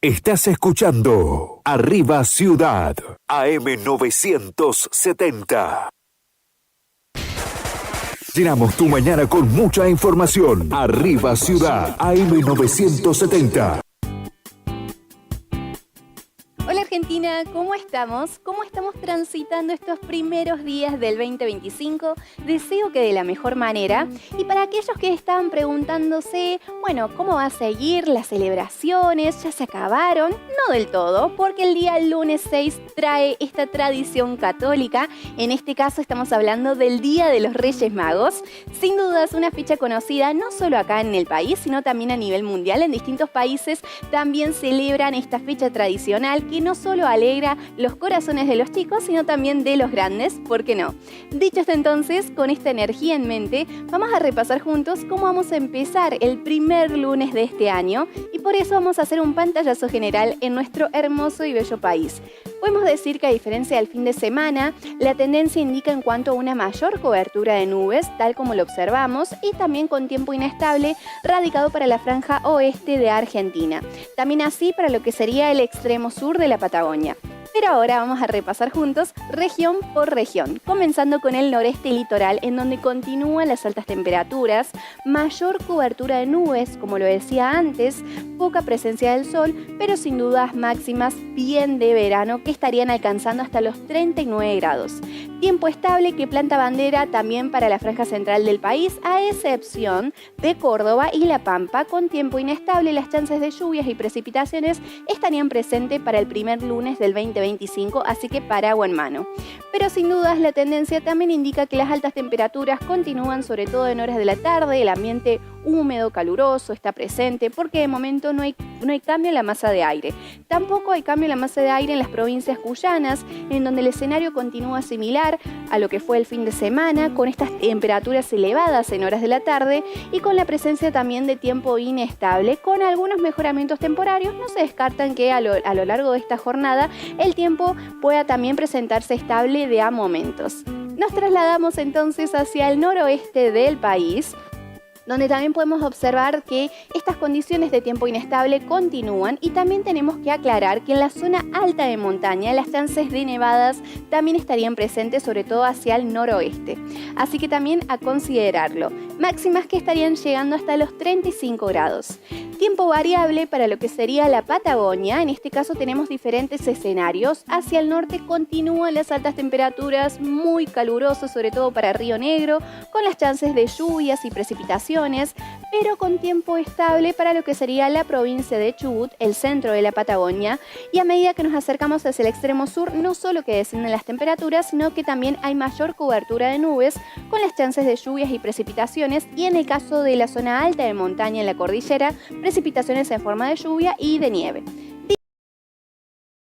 Estás escuchando Arriba Ciudad, AM970. Llenamos tu mañana con mucha información. Arriba Ciudad, AM970. Hola Argentina, ¿cómo estamos? ¿Cómo estamos transitando estos primeros días del 2025? Deseo que de la mejor manera. Y para aquellos que estaban preguntándose, bueno, ¿cómo va a seguir las celebraciones? ¿Ya se acabaron? No del todo, porque el día lunes 6 trae esta tradición católica. En este caso estamos hablando del Día de los Reyes Magos. Sin dudas una fecha conocida no solo acá en el país, sino también a nivel mundial. En distintos países también celebran esta fecha tradicional que no solo alegra los corazones de los chicos, sino también de los grandes, ¿por qué no? Dicho esto entonces, con esta energía en mente, vamos a repasar juntos cómo vamos a empezar el primer lunes de este año y por eso vamos a hacer un pantallazo general en nuestro hermoso y bello país. Podemos decir que a diferencia del fin de semana, la tendencia indica en cuanto a una mayor cobertura de nubes, tal como lo observamos, y también con tiempo inestable radicado para la franja oeste de Argentina. También así para lo que sería el extremo sur de la Patagonia. Pero ahora vamos a repasar juntos región por región, comenzando con el noreste litoral, en donde continúan las altas temperaturas, mayor cobertura de nubes, como lo decía antes, poca presencia del sol, pero sin dudas máximas bien de verano que estarían alcanzando hasta los 39 grados. Tiempo estable que planta bandera también para la franja central del país, a excepción de Córdoba y La Pampa. Con tiempo inestable, las chances de lluvias y precipitaciones estarían presentes para el primer lunes del 2025, así que paraguas en mano. Pero sin dudas la tendencia también indica que las altas temperaturas continúan, sobre todo en horas de la tarde. El ambiente húmedo, caluroso está presente porque de momento no hay cambio en la masa de aire. Tampoco hay cambio en la masa de aire en las provincias cuyanas, en donde el escenario continúa similar a lo que fue el fin de semana, con estas temperaturas elevadas en horas de la tarde y con la presencia también de tiempo inestable, con algunos mejoramientos temporarios. No se descartan que a lo largo de esta jornada el tiempo pueda también presentarse estable de a momentos. Nos trasladamos entonces hacia el noroeste del país, donde también podemos observar que estas condiciones de tiempo inestable continúan, y también tenemos que aclarar que en la zona alta de montaña las chances de nevadas también estarían presentes, sobre todo hacia el noroeste. Así que también a considerarlo. Máximas que estarían llegando hasta los 35 grados. Tiempo variable para lo que sería la Patagonia. En este caso tenemos diferentes escenarios. Hacia el norte continúan las altas temperaturas, muy calurosos, sobre todo para Río Negro, con las chances de lluvias y precipitaciones, pero con tiempo estable para lo que sería la provincia de Chubut, el centro de la Patagonia. Y a medida que nos acercamos hacia el extremo sur, no solo que descienden las temperaturas, sino que también hay mayor cobertura de nubes, con las chances de lluvias y precipitaciones, y en el caso de la zona alta de montaña en la cordillera, precipitaciones en forma de lluvia y de nieve.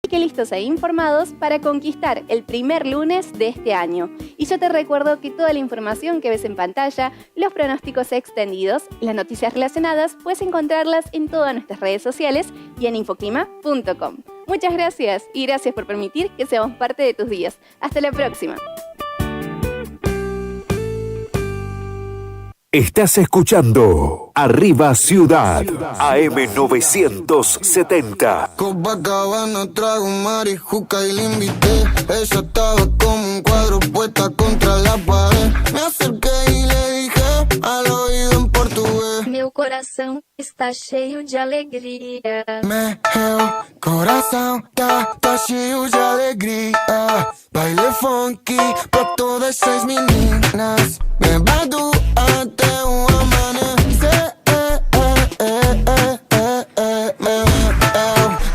Que listos e informados para conquistar el primer lunes de este año. Y yo te recuerdo que toda la información que ves en pantalla, los pronósticos extendidos, las noticias relacionadas, puedes encontrarlas en todas nuestras redes sociales y en infoclima.com. Muchas gracias y gracias por permitir que seamos parte de tus días. Hasta la próxima. Estás escuchando Arriba Ciudad, AM970. Copacabana, trago marijuca y la invité. Ella estaba como un cuadro puesta contra la pared. Me acerqué y le dije al oído en portugués: meu coração está cheio de alegria. Meu coração tá cheio de alegria. Baile funk pra todas essas meninas. Bebado até o amanhecer. Meu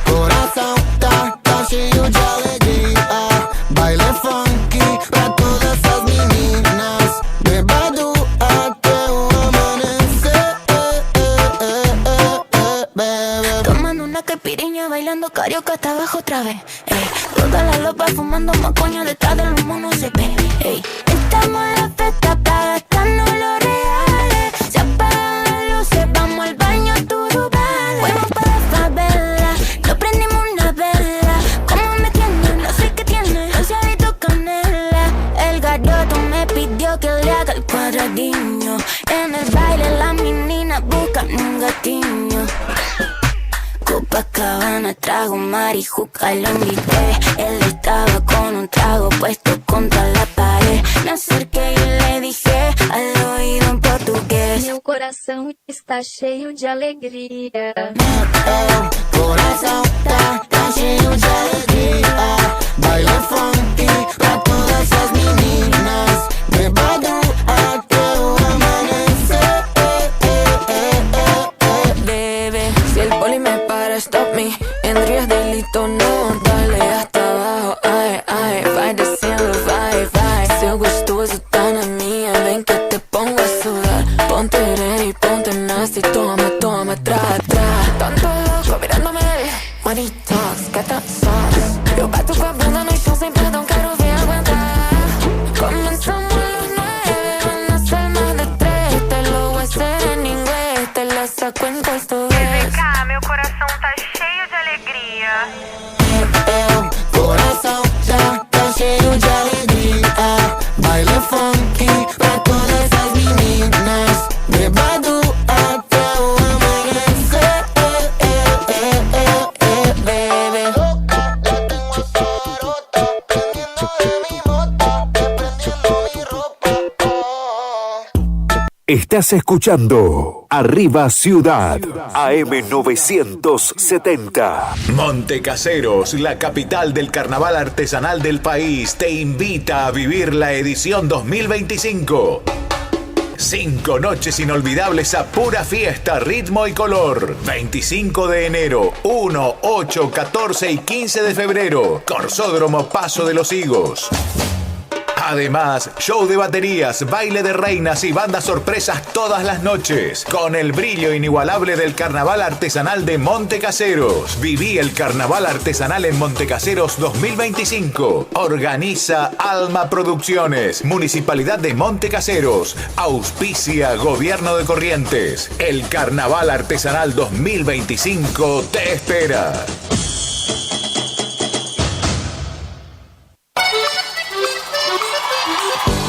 coração tá cheio de alegria. Baile funk pra todas essas meninas. Bebado até o amanhecer. Tomando una caipirinha, bailando carioca hasta abajo otra vez. Ey, toda la lopa fumando macoña, detrás del humo no se ve. Ey, estamos en la fiesta para gastarnos los reales. Se apagan las luces, vamos al baño, tú vale. Fuimos para la favela, nos prendimos una vela. ¿Cómo me tiene? No sé qué tiene, rociadito canela. El garoto me pidió que le haga el cuadradinho. En el baile las meninas buscan un gatiño. Copacabana, trago marihuca, lo invité. Él estaba con un trago puesto contra la pared. Me acerqué y le dije al oído en portugués: meu coração está cheio de alegria. Meu coração tá cheio de alegria. Baila funky pra todas as meninas. Bebado até o amanecer. Bebé, si el poli me para, stop me. Tendrías delito, no, dale hasta abajo. Ay, ay, vai descendo, vai, vai. Seu gostoso tá na minha, vem que te pongo a sudar. Ponte ready, ponte nasty, toma, toma, tra, tra. Tanto loco mirándome, when he talks, got that sauce. Eu bato com a bunda no chão sem perdão, quero ver aguentar. Comenzamos a las 9, van a ser más de 3. Te lo voy a hacer en inglés, te la saco en portugués. Meu coração tá cheio de alegria. Meu coração tá cheio de alegria. Baila funky pra todas as meninas. Bebado até o amanhecer. Bebé. Estás escuchando Arriba Ciudad, AM970. Montecaseros, la capital del carnaval artesanal del país, te invita a vivir la edición 2025. 5 noches inolvidables a pura fiesta, ritmo y color. 25 de enero, 1, 8, 14 y 15 de febrero. Corsódromo Paso de los Higos. Además, show de baterías, baile de reinas y bandas sorpresas todas las noches, con el brillo inigualable del carnaval artesanal de Montecaseros. Viví el carnaval artesanal en Montecaseros 2025. Organiza Alma Producciones, Municipalidad de Montecaseros. Auspicia Gobierno de Corrientes. El carnaval artesanal 2025 te espera.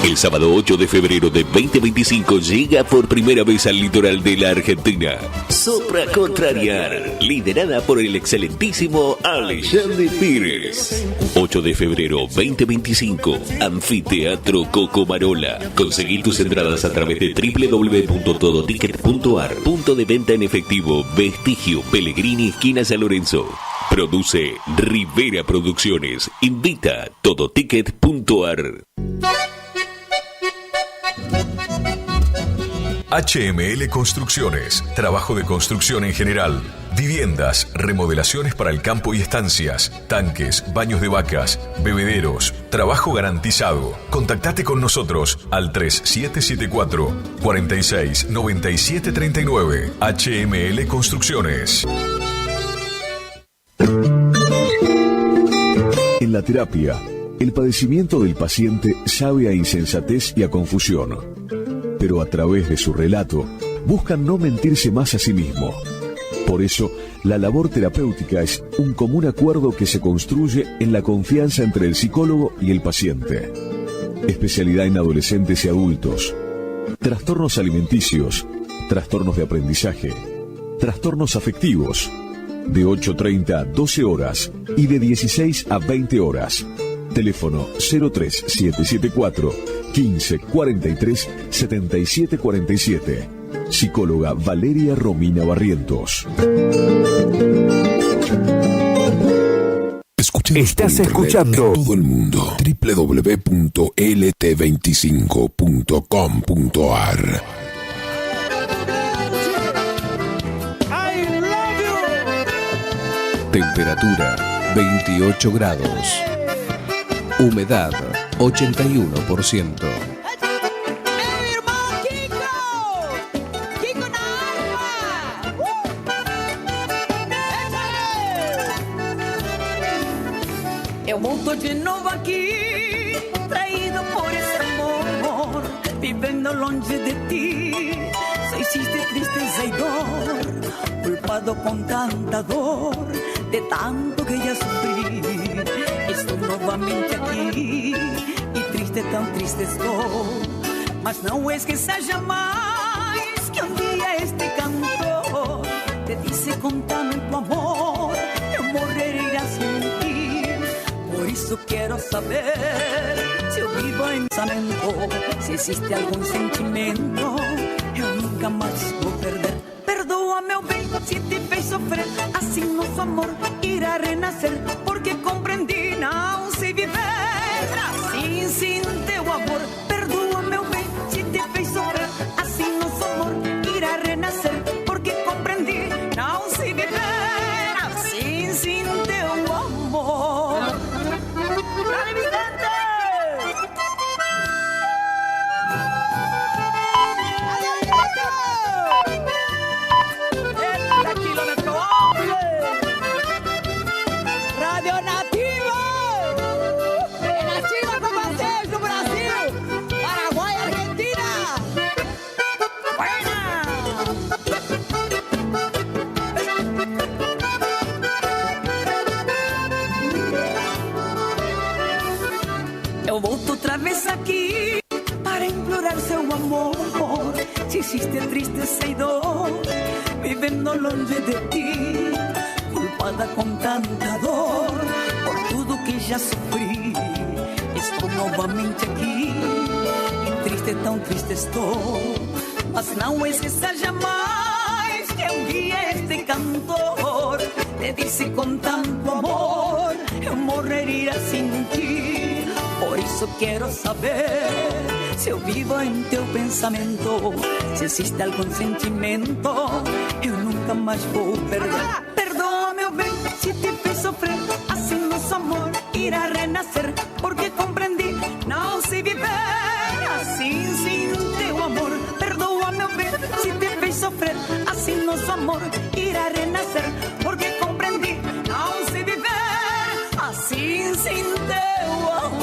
El sábado 8 de febrero de 2025 llega por primera vez al litoral de la Argentina Sopra Contrariar, liderada por el excelentísimo Alexandre Pires. 8 de febrero 2025, Anfiteatro Cocomarola. Conseguí tus entradas a través de www.todoticket.ar. Punto de venta en efectivo, Vestigio, Pellegrini, esquina San Lorenzo. Produce Rivera Producciones. Invita todoticket.ar. HML Construcciones, trabajo de construcción en general, viviendas, remodelaciones para el campo y estancias, tanques, baños de vacas, bebederos, trabajo garantizado. Contactate con nosotros al 3774 46 97 39. HML Construcciones. En la terapia, el padecimiento del paciente sabe a insensatez y a confusión. Pero a través de su relato, buscan no mentirse más a sí mismo. Por eso, la labor terapéutica es un común acuerdo que se construye en la confianza entre el psicólogo y el paciente. Especialidad en adolescentes y adultos. Trastornos alimenticios, trastornos de aprendizaje, trastornos afectivos. De 8:30 a 12 horas y de 16 a 20 horas. Teléfono 03774 15 43 77 47. Psicóloga Valeria Romina Barrientos. Estás escuchando todo el mundo. www.lt25.com.ar. Temperatura 28 grados. Humedad 81%. Eu volto de novo aqui, traído por esse amor, vivendo longe de ti. Só existe tristeza e dor, culpado com tanta dor, de tanto que já sofri. Estou novamente aqui, e triste, tão triste estou. Mas não esqueça jamais que um dia este cantor te disse com tanto amor. eso quiero saber se eu vivo en pensamento, se existe algún sentimento, eu nunca mais vou perder. Perdoa, meu bem, se te fez sofrer, assim nosso amor irá renascer, porque compreendi, não sei viver assim sem teu amor. Perdoa, meu bem, se te fez sofrer, assim nosso amor irá renascer, porque compreendi, não sei viver assim sem teu amor. Dale, Vicente! Radio Nativa, Nativa con Marcel, do Brasil, Paraguay, Argentina. Buena. Eu volto outra vez aqui para implorar seu amor. Se existe tristeza e dor, vivendo longe de ti, culpada com tanta dor por tudo que já sofri. Estou novamente aqui e triste, tão triste estou, mas não esqueça jamais que um dia este cantor te disse com tanto amor, eu morreria sem ti. Por isso quero saber se eu vivo em teu pensamento, se existe algum sentimento, eu nunca mais vou perder. Perdoa, meu bem, se te fez sofrer, assim nosso amor irá renascer, porque compreendi, não sei viver assim sem teu amor. Perdoa, meu bem, se te fez sofrer, assim nosso amor irá renascer, porque compreendi, não sei viver assim sem teu amor.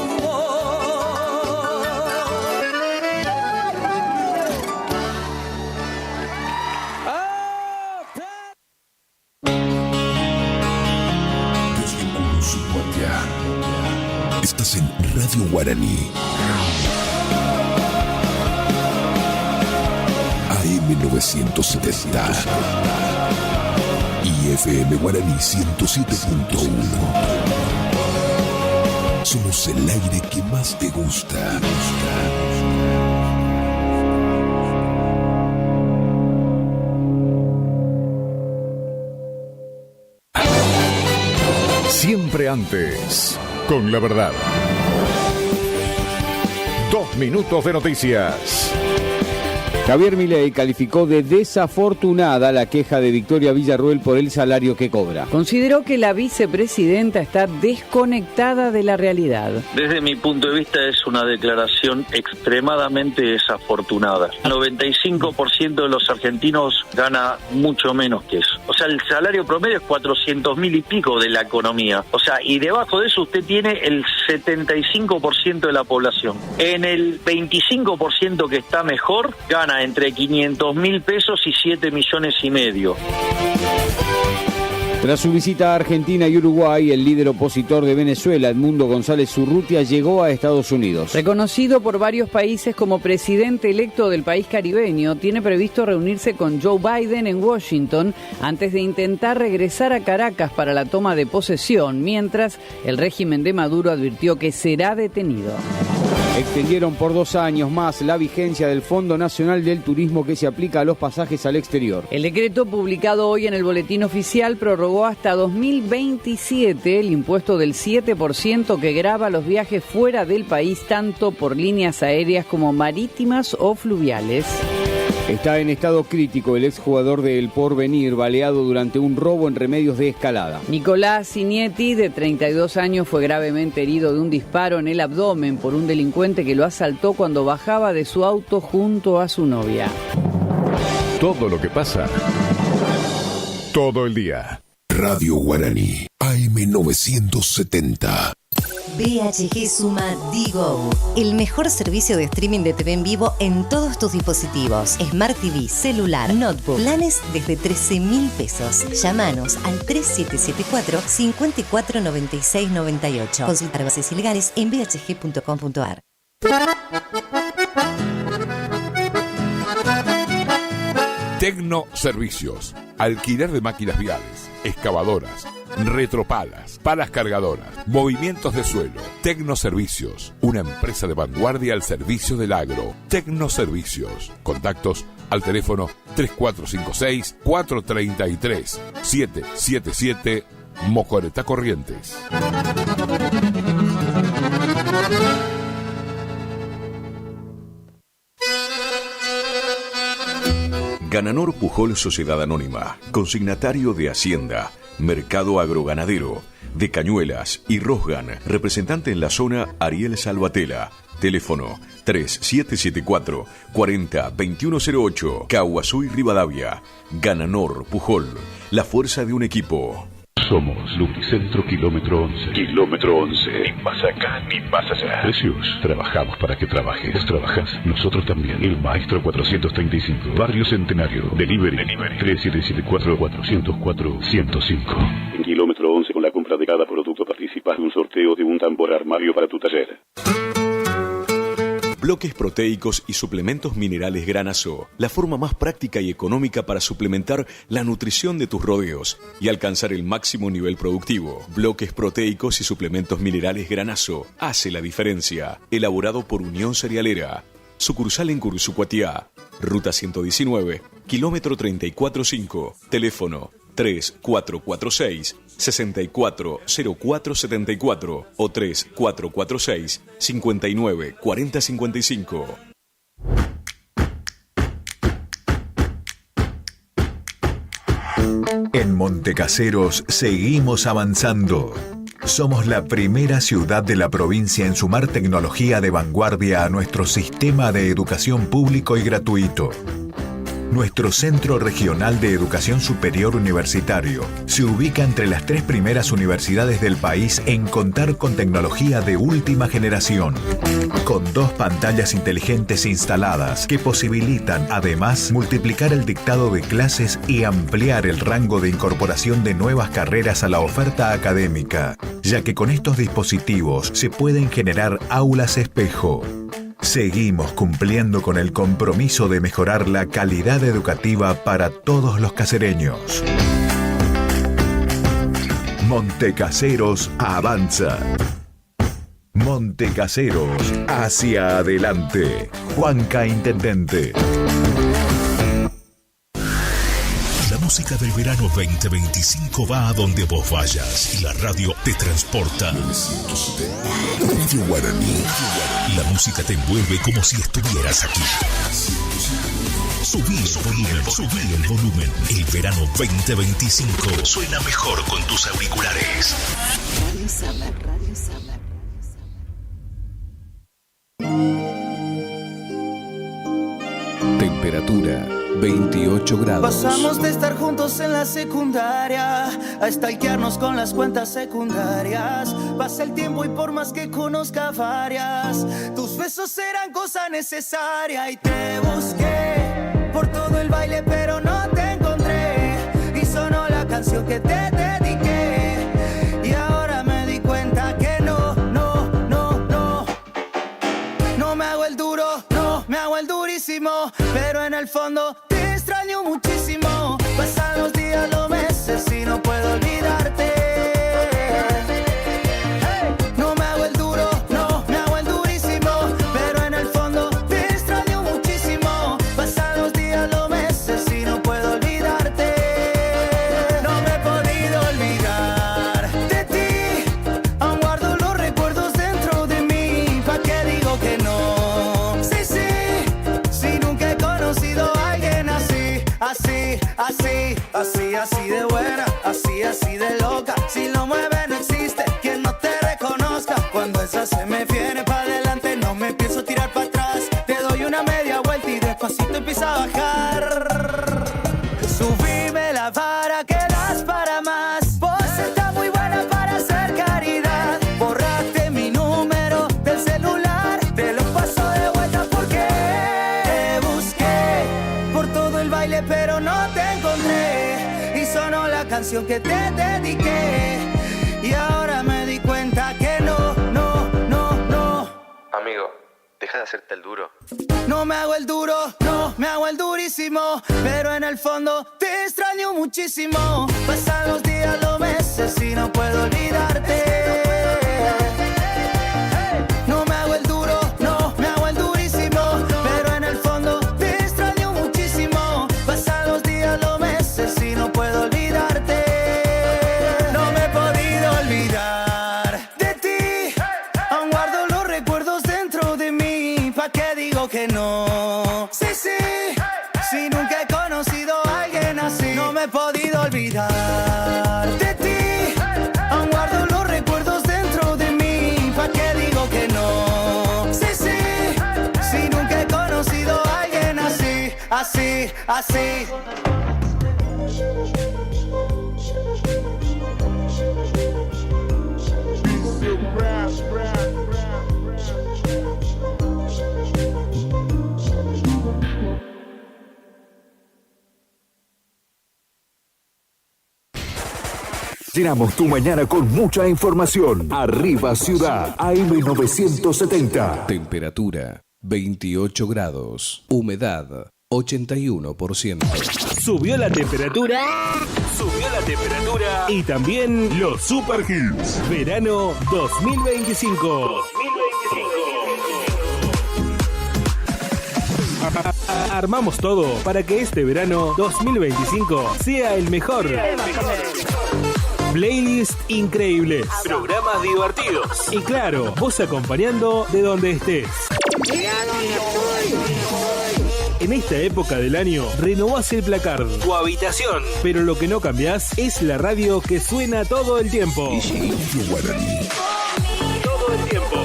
Estás en Radio Guaraní. AM 970 y FM Guaraní 107.1. Somos el aire que más te gusta. Siempre antes, con la verdad. 2 minutos de noticias. Javier Milei calificó de desafortunada la queja de Victoria Villarruel por el salario que cobra. Consideró que la vicepresidenta está desconectada de la realidad. Desde mi punto de vista es una declaración extremadamente desafortunada. El 95% de los argentinos gana mucho menos que eso. O sea, el salario promedio es 400.000 y pico de la economía. O sea, y debajo de eso usted tiene el 75% de la población. En el 25% que está mejor, gana entre 500.000 pesos y 7 millones y medio. Tras su visita a Argentina y Uruguay, el líder opositor de Venezuela, Edmundo González Urrutia, llegó a Estados Unidos. Reconocido por varios países como presidente electo del país caribeño, tiene previsto reunirse con Joe Biden en Washington antes de intentar regresar a Caracas para la toma de posesión, mientras el régimen de Maduro advirtió que será detenido. Extendieron por 2 años más la vigencia del Fondo Nacional del Turismo que se aplica a los pasajes al exterior. El decreto publicado hoy en el Boletín Oficial prorrogó hasta 2027 el impuesto del 7% que grava los viajes fuera del país, tanto por líneas aéreas como marítimas o fluviales. Está en estado crítico el exjugador de El Porvenir, baleado durante un robo en Remedios de Escalada. Nicolás Cinietti, de 32 años, fue gravemente herido de un disparo en el abdomen por un delincuente que lo asaltó cuando bajaba de su auto junto a su novia. Todo lo que pasa, todo el día. Radio Guaraní, AM 970. BHG suma Digo, el mejor servicio de streaming de TV en vivo en todos tus dispositivos. Smart TV, celular, notebook, planes desde 13.000 pesos. Llámanos al 3774-549698. Consultar bases y legales en bhg.com.ar. Tecno Servicios, alquiler de máquinas viales, excavadoras, retropalas, palas cargadoras, movimientos de suelo. Tecnoservicios, una empresa de vanguardia al servicio del agro. Tecnoservicios. Contactos al teléfono 3456-433-777 Mocoretá Corrientes. Gananor Pujol Sociedad Anónima, consignatario de Hacienda, Mercado Agroganadero, de Cañuelas y Rosgan, representante en la zona Ariel Salvatela. Teléfono 3774 40 2108, Caguazú y Rivadavia. Gananor Pujol, la fuerza de un equipo. Somos Lubricentro Kilómetro 11. Kilómetro 11. Ni más acá ni más allá. Precios. Trabajamos para que trabajes. Vos trabajás, nosotros también. El Maestro 435. Barrio Centenario. Delivery. 3774-404-105. En Kilómetro 11, con la compra de cada producto participas de un sorteo de un tambor armario para tu taller. Bloques proteicos y suplementos minerales Granazo, la forma más práctica y económica para suplementar la nutrición de tus rodeos y alcanzar el máximo nivel productivo. Bloques proteicos y suplementos minerales Granazo hace la diferencia. Elaborado por Unión Cerealera. Sucursal en Cursucuatiá, Ruta 119, kilómetro 345, teléfono 3446-640474 o 3446-594055. En Montecaseros seguimos avanzando. Somos la primera ciudad de la provincia en sumar tecnología de vanguardia a nuestro sistema de educación público y gratuito. Nuestro Centro Regional de Educación Superior Universitario se ubica entre las 3 primeras universidades del país en contar con tecnología de última generación, con 2 pantallas inteligentes instaladas que posibilitan además multiplicar el dictado de clases y ampliar el rango de incorporación de nuevas carreras a la oferta académica, ya que con estos dispositivos se pueden generar aulas espejo. Seguimos cumpliendo con el compromiso de mejorar la calidad educativa para todos los casereños. Montecaseros avanza. Montecaseros hacia adelante. Juanca Intendente. La música del verano 2025 va a donde vos vayas y la radio te transporta. Radio Guaraní. La música te envuelve como si estuvieras aquí. Subí el volumen. El verano 2025 suena mejor con tus auriculares. Radio Summer, Radio Summer. Temperatura 28 grados. Pasamos de estar juntos en la secundaria a stalkearnos con las cuentas secundarias. Pasa el tiempo y por más que conozca varias, tus besos eran cosa necesaria. Y te busqué por todo el baile pero no te encontré. Y sonó la canción que te dediqué. Y ahora me di cuenta que no me hago el duro, no me hago el durísimo, pero en el fondo te extraño muchísimo. Pasan los días, los meses y no puedo olvidarte. Hey, no me hago el duro, no me hago el durísimo, pero en el fondo te extraño muchísimo. Pasan los días, los meses y no puedo olvidarte. No me he podido olvidar de ti, aún guardo los recuerdos dentro de mí. ¿Pa' qué digo que no? Así de buena, así de loca. Si lo mueve no existe quien no te reconozca. Cuando esa se me viene pa' adelante no me pienso tirar para atrás. Te doy una media vuelta y despacito empieza a bajar. Subime la vara que das para más. Vos estás muy buena para hacer caridad. Borraste mi número del celular, te lo paso de vuelta porque te busqué por todo el baile pero no te encontré. Y sonó la canción que te dediqué. Y ahora me di cuenta que no. Amigo, Deja de hacerte el duro. No me hago el duro, no me hago el durísimo, pero en el fondo te extraño muchísimo. Pasan los días, los meses y no puedo olvidarte. No me hago el duro, no me hago el durísimo, pero en el fondo te extraño muchísimo. Pasan los días, los meses y no puedo olvidarte. No me he podido olvidar de ti. Aún guardo los recuerdos dentro de mí. ¿Pa' qué digo que no? Sí, sí, si nunca he conocido a alguien así. No me he podido olvidar de ti. Aún guardo los recuerdos dentro de mí. ¿Pa' qué digo que no? Sí, sí, si nunca he conocido a alguien así, así, así. Llenamos tu mañana con mucha información. Arriba Ciudad, AM970. Temperatura 28 grados. Humedad 81%. Subió la temperatura. Subió la temperatura. Y también los Super Hits. Verano 2025. Armamos todo para que este verano 2025 sea el mejor. Playlist increíbles, programas divertidos y claro, vos acompañando de donde estés. En esta época del año, renovás el placard, tu habitación, pero lo que no cambiás es la radio que suena todo el tiempo. Todo el tiempo.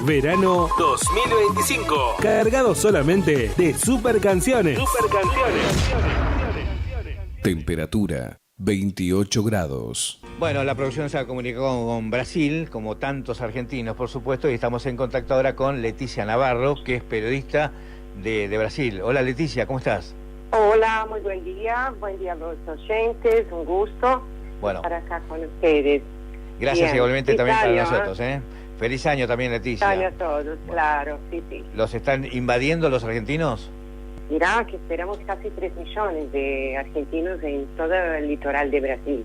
Verano 2025, cargado solamente de super canciones. Temperatura 28 grados. Bueno, la producción se ha comunicado con Brasil, como tantos argentinos, por supuesto, y estamos en contacto ahora con Leticia Navarro, que es periodista de Brasil. Hola Leticia, ¿cómo estás? Hola, muy buen día a los oyentes, un gusto estar acá con ustedes. Gracias igualmente también para nosotros, ¿eh? Feliz año también, Leticia. Feliz año a todos, claro, sí. ¿Los están invadiendo los argentinos? Mirá que esperamos casi 3 millones de argentinos en todo el litoral de Brasil.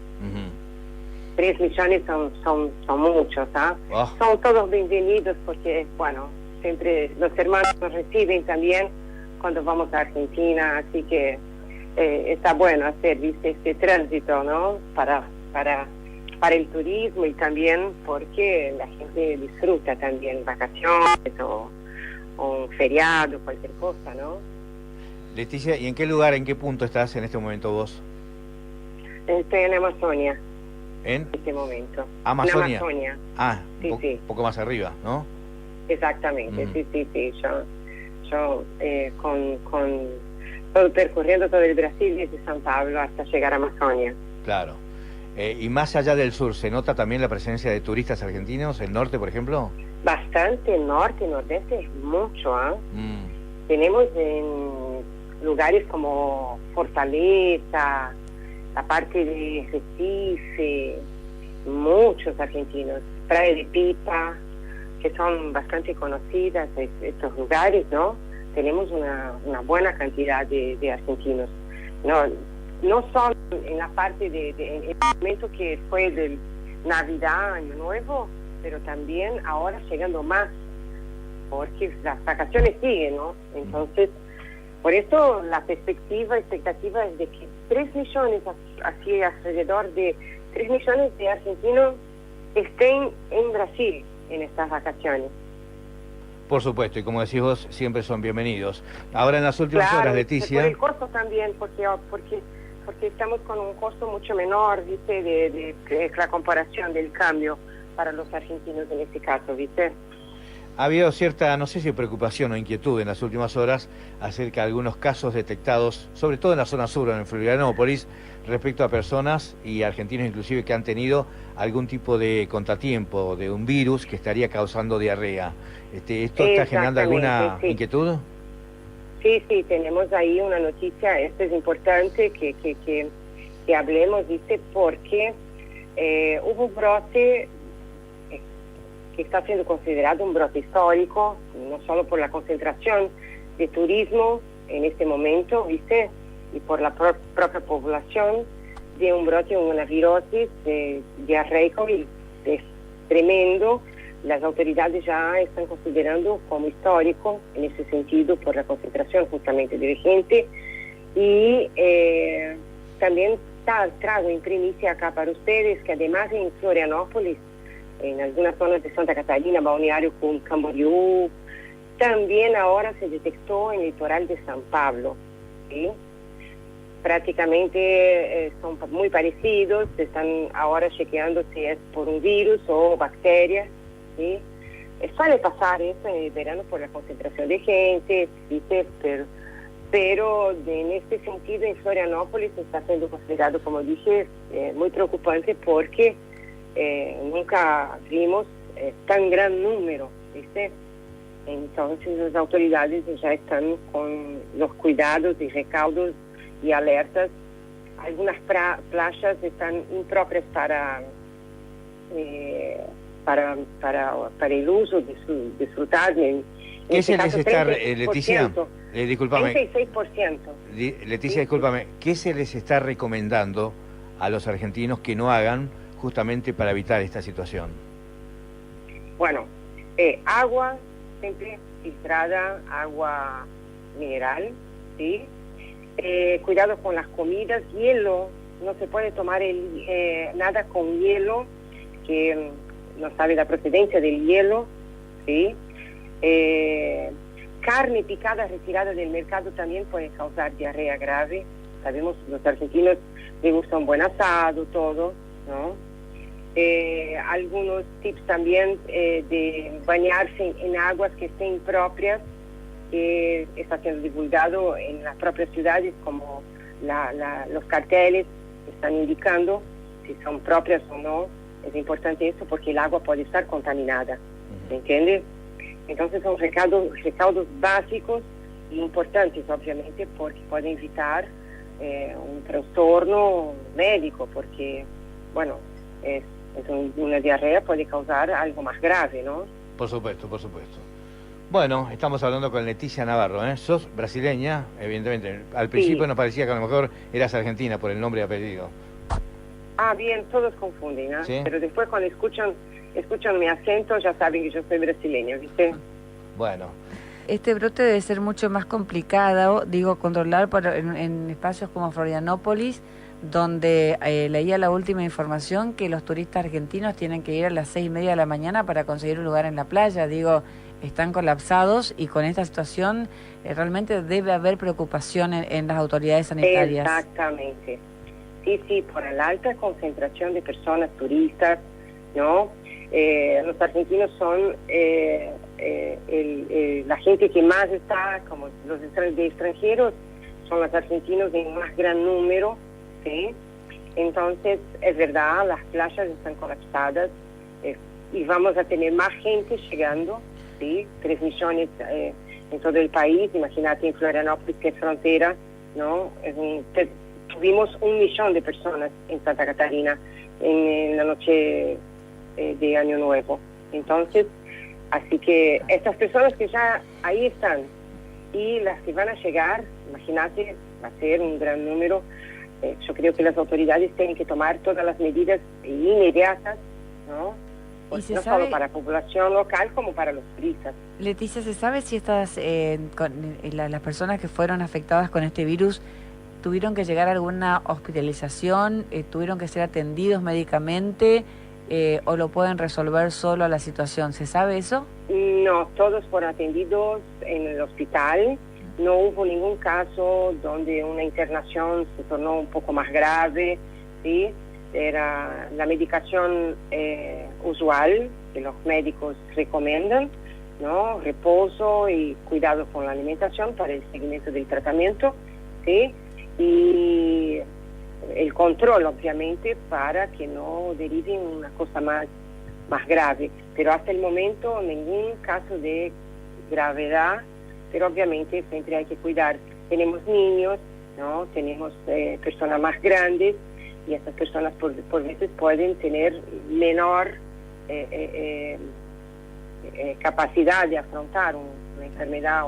3 millones son muchos, ¿ah? Son todos bienvenidos porque, bueno, siempre los hermanos nos reciben también cuando vamos a Argentina, así que está bueno hacer, ¿viste? Este tránsito, ¿no? Para el turismo y también porque la gente disfruta también vacaciones o un feriado, cualquier cosa, ¿no? Leticia, ¿y en qué lugar, en qué punto estás en este momento vos? Estoy en Amazonia. ¿En? este momento. ¿Amazonia? En Amazonia. Ah, sí. Poco más arriba, ¿no? Exactamente, sí. Yo todo, percorriendo todo el Brasil desde San Pablo hasta llegar a Amazonia. Claro. Y más allá del sur, ¿se nota también la presencia de turistas argentinos? ¿El norte, por ejemplo? Bastante, norte, nordeste, mucho, ¿ah? Tenemos en lugares como Fortaleza, la parte de Recife, muchos argentinos. Praia de Pipa, que son bastante conocidas estos lugares, ¿no? Tenemos una buena cantidad de argentinos. No solo en la parte en el momento que fue de Navidad, Año Nuevo, pero también ahora llegando más, porque las vacaciones siguen, ¿no? Entonces, por eso la expectativa es de que 3 millones, así alrededor de 3 millones de argentinos estén en Brasil en estas vacaciones. Por supuesto, y como decís vos, siempre son bienvenidos. Ahora en las últimas horas, Leticia... Por el costo también, porque estamos con un costo mucho menor, ¿viste? De la comparación del cambio para los argentinos en este caso, ¿viste? Ha habido cierta, no sé si preocupación o inquietud en las últimas horas acerca de algunos casos detectados, sobre todo en la zona sur, en Florianópolis, respecto a personas y argentinos inclusive que han tenido algún tipo de contratiempo de un virus que estaría causando diarrea. ¿Esto está generando alguna inquietud? Sí, tenemos ahí una noticia, esto es importante que hablemos, ¿viste? Porque hubo un brote que está siendo considerado un brote histórico, no solo por la concentración de turismo en este momento, ¿viste? Y por la propia población, de un brote, una virosis diarreico, y es tremendo. Las autoridades ya están considerando como histórico en ese sentido por la concentración justamente de gente. Y también trago en primicia acá para ustedes que además en Florianópolis, en algunas zonas de Santa Catarina, Balneario con Camboriú, también ahora se detectó en el litoral de San Pablo, ¿sí? Prácticamente son muy parecidos, están ahora chequeando si es por un virus o bacterias, ¿sí? Suele pasar eso en el verano por la concentración de gente, ¿viste? Pero en este sentido en Florianópolis está siendo considerado, como dije, muy preocupante porque nunca vimos tan gran número, ¿viste? Entonces las autoridades ya están con los cuidados y recaudos y alertas. Algunas playas están impropias para el uso, disfrutar. ¿Qué se les está, Leticia? Discúlpame. 36%. Leticia, discúlpame. ¿Qué se les está recomendando a los argentinos que no hagan justamente para evitar esta situación? Bueno, agua siempre filtrada, agua mineral, ¿sí? Cuidado con las comidas, hielo, no se puede tomar nada con hielo, que no sabe la procedencia del hielo, ¿sí? Carne picada retirada del mercado también puede causar diarrea grave. Sabemos, los argentinos les gusta un buen asado, todo, ¿no? Algunos tips también de bañarse en aguas que estén propias, que está siendo divulgado en las propias ciudades, como los carteles están indicando si son propias o no. Es importante eso porque el agua puede estar contaminada, ¿me entiendes? Entonces son recaudos básicos e importantes, obviamente, porque pueden evitar un trastorno médico, porque, bueno, una diarrea puede causar algo más grave, ¿no? Por supuesto, por supuesto. Bueno, estamos hablando con Leticia Navarro, ¿eh? Sos brasileña, evidentemente. Al principio nos parecía que a lo mejor eras argentina por el nombre y apellido. Ah, bien, todos confunden, ¿eh? ¿Sí? Pero después cuando escuchan mi acento ya saben que yo soy brasileña, ¿viste? Bueno. Este brote debe ser mucho más complicado, controlar en espacios como Florianópolis, donde leía la última información que los turistas argentinos tienen que ir a las 6:30 de la mañana para conseguir un lugar en la playa. Están colapsados y con esta situación realmente debe haber preocupación en las autoridades sanitarias. Exactamente. Sí, por la alta concentración de personas turistas, ¿no? Los argentinos son la gente que más está, como los de extranjeros, son los argentinos en más gran número, ¿sí? Entonces, es verdad, las playas están colapsadas y vamos a tener más gente llegando, ¿sí? 3 millones en todo el país. Imagínate en Florianópolis, que es frontera, ¿no? Tuvimos 1 millón de personas en Santa Catarina en la noche de Año Nuevo. Entonces, así que estas personas que ya ahí están y las que van a llegar, imagínate, va a ser un gran número. Yo creo que las autoridades tienen que tomar todas las medidas inmediatas, ¿no? Pues no solo para la población local como para los turistas. Leticia, ¿se sabe si las personas que fueron afectadas con este virus tuvieron que llegar a alguna hospitalización, tuvieron que ser atendidos médicamente o lo pueden resolver solo a la situación? ¿Se sabe eso? No, todos fueron atendidos en el hospital. No hubo ningún caso donde una internación se tornó un poco más grave, ¿sí? Era la medicación usual que los médicos recomiendan, ¿no? Reposo y cuidado con la alimentación para el seguimiento del tratamiento, ¿sí? Y el control, obviamente, para que no derive en una cosa más grave. Pero hasta el momento ningún caso de gravedad, pero obviamente siempre hay que cuidar. Tenemos niños, ¿no? Tenemos personas más grandes, y estas personas por veces pueden tener menor capacidad de afrontar una enfermedad,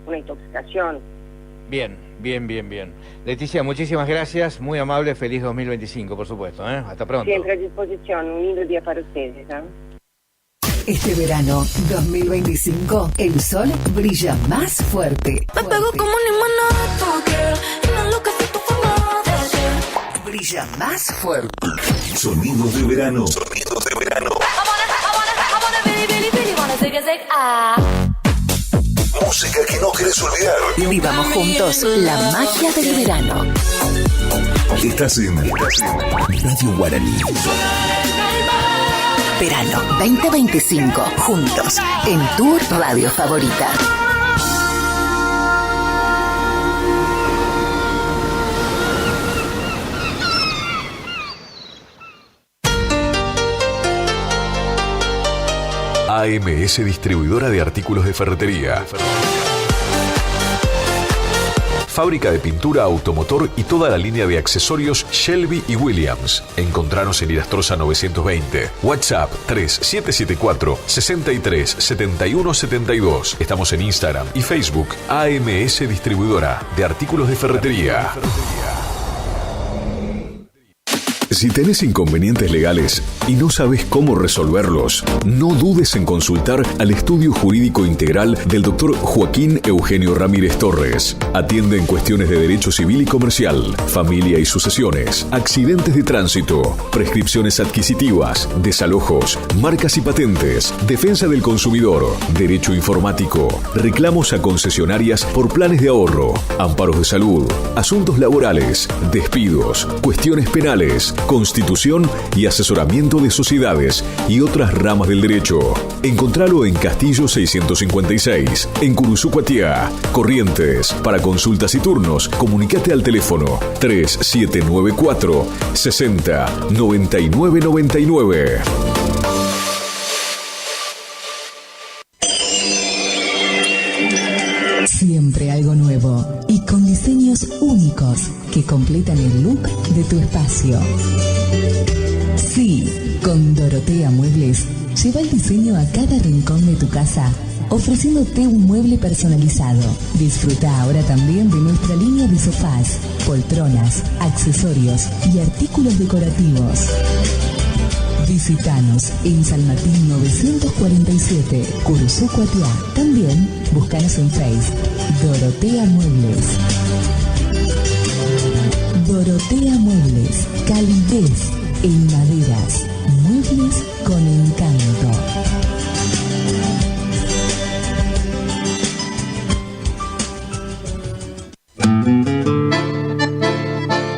una intoxicación. Bien. Leticia, muchísimas gracias, muy amable, feliz 2025, por supuesto, hasta pronto. Siempre a disposición, un lindo día para ustedes. Este verano 2025, el sol brilla más fuerte. Me pego como un imán y no lo que fue tu forma de ser. Brilla más fuerte. Sonidos de verano. Música que no querés olvidar. Vivamos juntos la magia del verano. Estás en Radio Guaraní. Verano 2025, juntos, en tu radio favorita. AMS Distribuidora de Artículos de Ferretería. Fábrica de pintura, automotor y toda la línea de accesorios Shelby y Williams. Encontranos en Irastrosa 920. WhatsApp 3774-637172. Estamos en Instagram y Facebook. AMS Distribuidora de Artículos de Ferretería. Si tenés inconvenientes legales y no sabes cómo resolverlos, no dudes en consultar al Estudio Jurídico Integral del Dr. Joaquín Eugenio Ramírez Torres. Atiende en cuestiones de derecho civil y comercial, familia y sucesiones, accidentes de tránsito, prescripciones adquisitivas, desalojos, marcas y patentes, defensa del consumidor, derecho informático, reclamos a concesionarias por planes de ahorro, amparos de salud, asuntos laborales, despidos, cuestiones penales, constitución y asesoramiento de sociedades y otras ramas del derecho. Encontralo en Castillo 656, en Curuzú-Cuatiá, Corrientes. Para consultas y turnos, comunicate al teléfono 3794 60 99 99. Siempre algo nuevo y con diseños únicos que completan el look de tu espacio. Sí, con Dorotea Muebles, lleva el diseño a cada rincón de tu casa, ofreciéndote un mueble personalizado. Disfruta ahora también de nuestra línea de sofás, poltronas, accesorios y artículos decorativos. Visítanos en San Martín 947, Curuzú-Cuatiá. También búscanos en Facebook, Dorotea Muebles. Dorotea Muebles, calidez en maderas, muebles con encanto.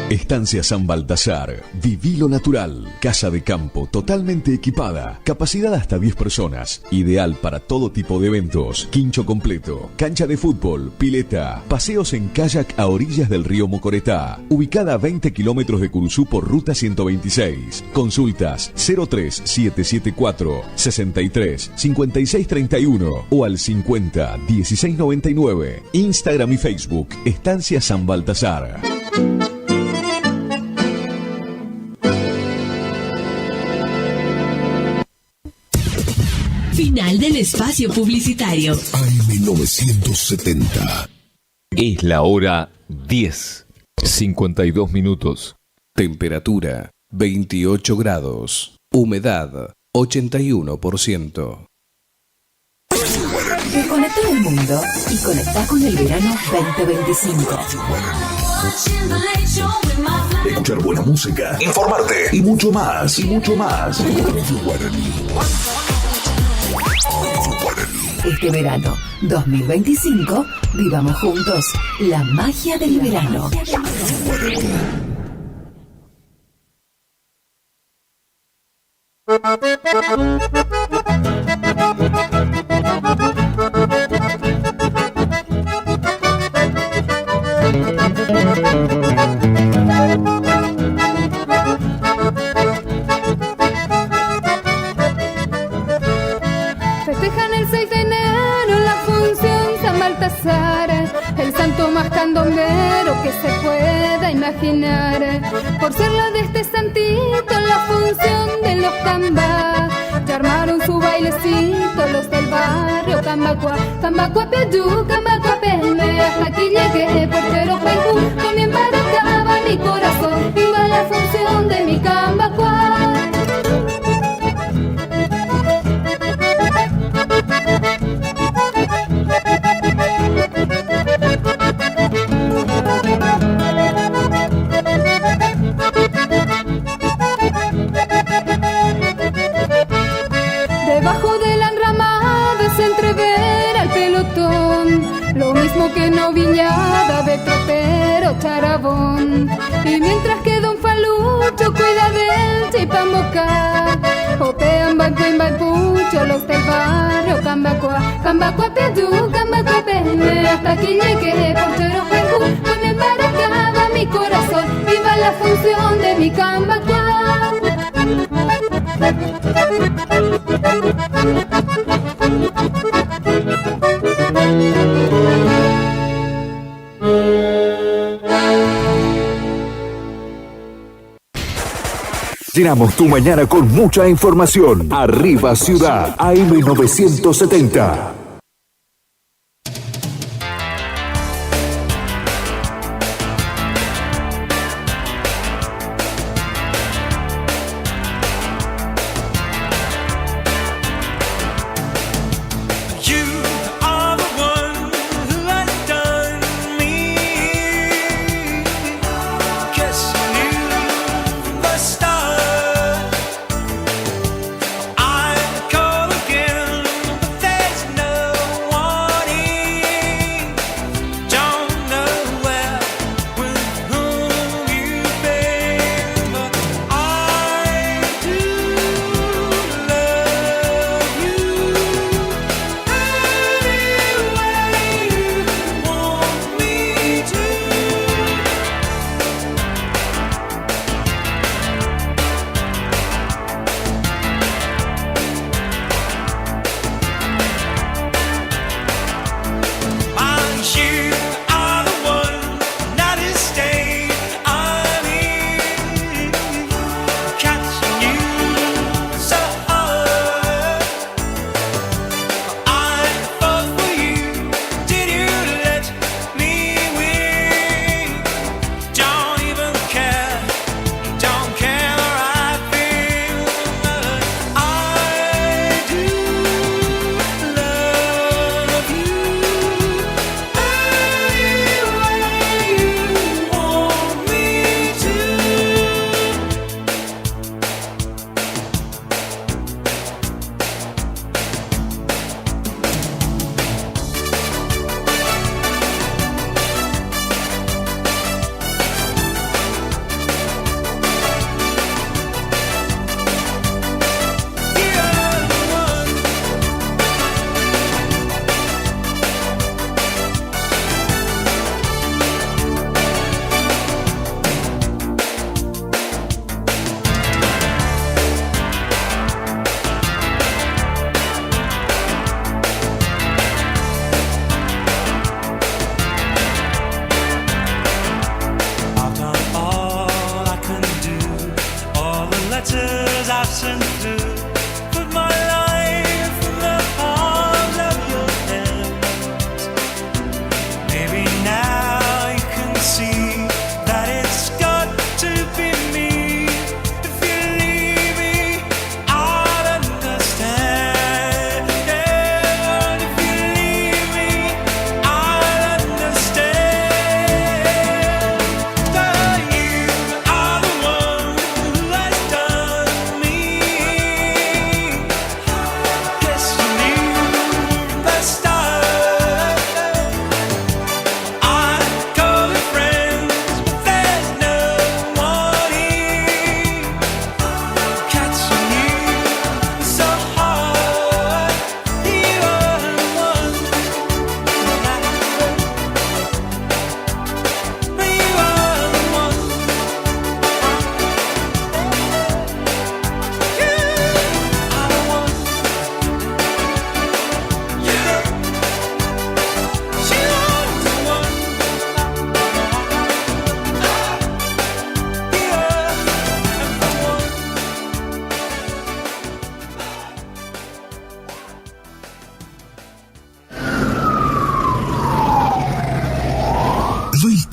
Estancia San Baltasar. Viví lo natural. Casa de campo totalmente equipada. Capacidad hasta 10 personas. Ideal para todo tipo de eventos. Quincho completo. Cancha de fútbol. Pileta. Paseos en kayak a orillas del río Mocoretá. Ubicada a 20 kilómetros de Curuzú por ruta 126. Consultas 03774 63 56 31 o al 50 16 99. Instagram y Facebook. Estancia San Baltasar. Final del espacio publicitario. AM970. Es la hora 10:52. Temperatura 28 grados. Humedad 81%. Desconecta del mundo y conecta con el verano 2025. Escuchar buena música, informarte y mucho más. Este verano 2025, vivamos juntos la magia del verano. Festejan el 6 de enero la función San Baltasar, el santo más candombero que se pueda imaginar. Por ser la de este santito, la función de los cambas, ya armaron su bailecito los del Cambacua, Cambacua Piadú, Cambacua Peme, hasta aquí llegué, portero Juanjú, con mi embaracaba mi corazón, iba la función de mi Cambacua. Debajo de la enramada se entrevera el pelotón, lo mismo que noviñada de tropero charabón. Y mientras que don Falucho cuida del chipamboca, jopean banco y pucho los del barrio Cambacua, Cambacua Piadú, Cambacua Peme, hasta aquí llegué, portero Juanjú, con el maracaba mi corazón, viva la función de mi Cambacua. Llenamos tu mañana con mucha información. Arriba Ciudad, AM970. Me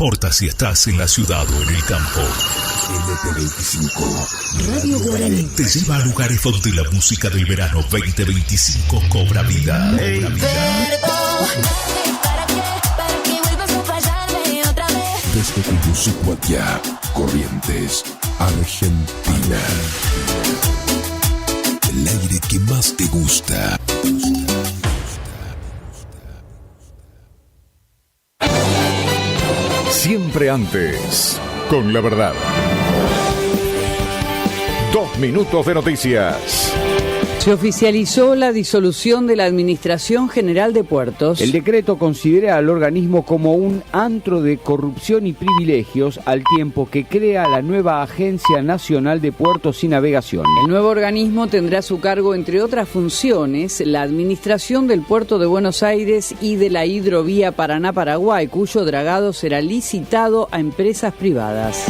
importa si estás en la ciudad o en el campo. LP25 Radio Guaraní te lleva a lugares donde la música del verano 2025 cobra vida. Hey. Desde Tegucigalpa, Corrientes, Argentina. El aire que más te gusta. Siempre antes, con la verdad. 2 minutos de noticias. Se oficializó la disolución de la Administración General de Puertos. El decreto considera al organismo como un antro de corrupción y privilegios, al tiempo que crea la nueva Agencia Nacional de Puertos y Navegación. El nuevo organismo tendrá a su cargo, entre otras funciones, la administración del Puerto de Buenos Aires y de la hidrovía Paraná-Paraguay, cuyo dragado será licitado a empresas privadas.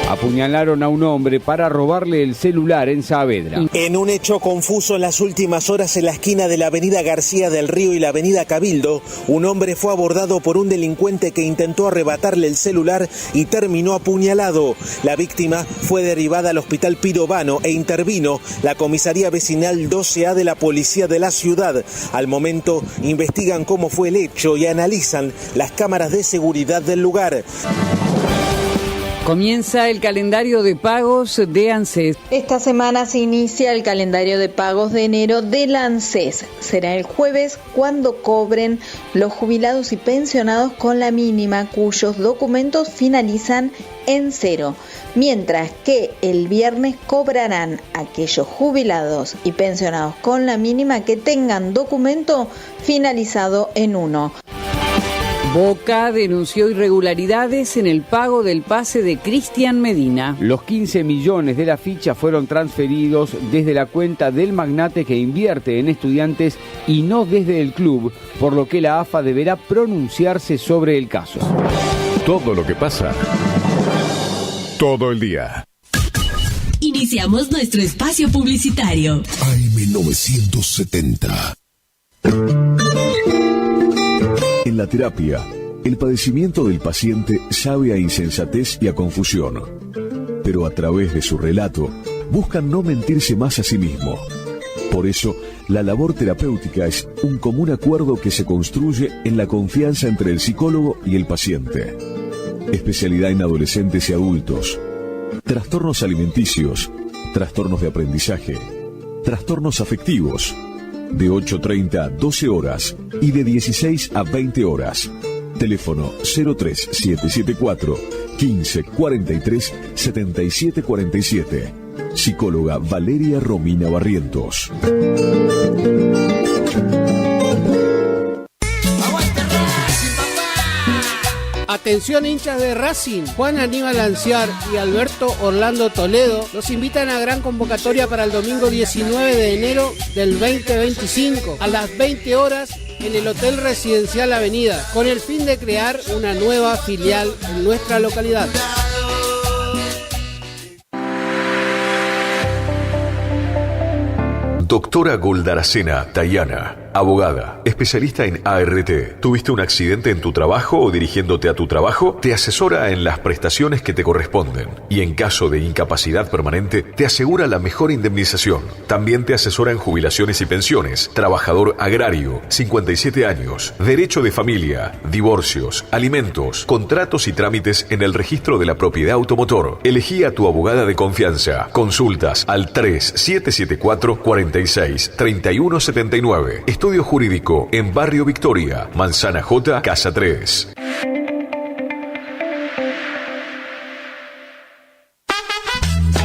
Apuñalaron a un hombre para robarle el celular en Saavedra. En un hecho confuso en las últimas horas en la esquina de la avenida García del Río y la avenida Cabildo, un hombre fue abordado por un delincuente que intentó arrebatarle el celular y terminó apuñalado. La víctima fue derivada al hospital Pirovano e intervino la comisaría vecinal 12A de la policía de la ciudad. Al momento investigan cómo fue el hecho y analizan las cámaras de seguridad del lugar. Comienza el calendario de pagos de ANSES. Esta semana se inicia el calendario de pagos de enero del ANSES. Será el jueves cuando cobren los jubilados y pensionados con la mínima, cuyos documentos finalizan en 0. Mientras que el viernes cobrarán aquellos jubilados y pensionados con la mínima que tengan documento finalizado en 1. Boca denunció irregularidades en el pago del pase de Cristian Medina. Los 15 millones de la ficha fueron transferidos desde la cuenta del magnate que invierte en estudiantes y no desde el club, por lo que la AFA deberá pronunciarse sobre el caso. Todo lo que pasa, todo el día. Iniciamos nuestro espacio publicitario. AM970. En la terapia, el padecimiento del paciente sabe a insensatez y a confusión, pero a través de su relato buscan no mentirse más a sí mismo. Por eso, la labor terapéutica es un común acuerdo que se construye en la confianza entre el psicólogo y el paciente. Especialidad en adolescentes y adultos, trastornos alimenticios, trastornos de aprendizaje, trastornos afectivos, de 8:30 a 12 horas y de 16 a 20 horas. Teléfono 03774 1543 7747. Psicóloga Valeria Romina Barrientos. Atención hinchas de Racing, Juan Aníbal Anciar y Alberto Orlando Toledo los invitan a gran convocatoria para el domingo 19 de enero del 2025 a las 20 horas en el Hotel Residencial Avenida, con el fin de crear una nueva filial en nuestra localidad. Doctora Goldaracena Tayana, abogada, especialista en ART. ¿Tuviste un accidente en tu trabajo o dirigiéndote a tu trabajo? Te asesora en las prestaciones que te corresponden y en caso de incapacidad permanente te asegura la mejor indemnización. También te asesora en jubilaciones y pensiones, trabajador agrario, 57 años, derecho de familia, divorcios, alimentos, contratos y trámites en el registro de la propiedad automotor. Elegí a tu abogada de confianza. Consultas al 3774 46 3179. Estudio Jurídico en Barrio Victoria, Manzana J, Casa 3.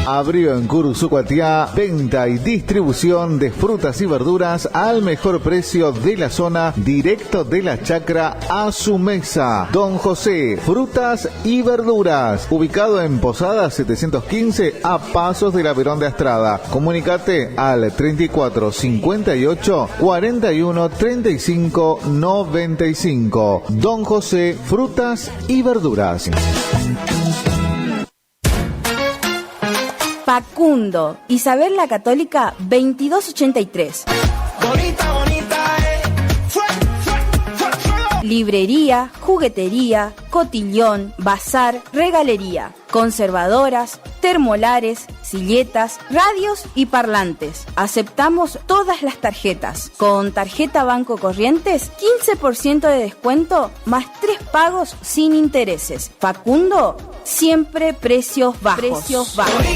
Abrió en Cursucuatiá venta y distribución de frutas y verduras al mejor precio de la zona, directo de la chacra a su mesa. Don José, frutas y verduras, ubicado en Posada 715 a pasos de la Perón de Astrada. Comunicate al 34 58 41 35 95. Don José, frutas y verduras. Facundo, Isabel la Católica, 2283. Bonita, bonita, librería, juguetería, cotillón, bazar, regalería, conservadoras, termolares, silletas, radios y parlantes. Aceptamos todas las tarjetas. Con tarjeta Banco Corrientes, 15% de descuento más 3 pagos sin intereses. Facundo, siempre precios bajos. Precios bajos.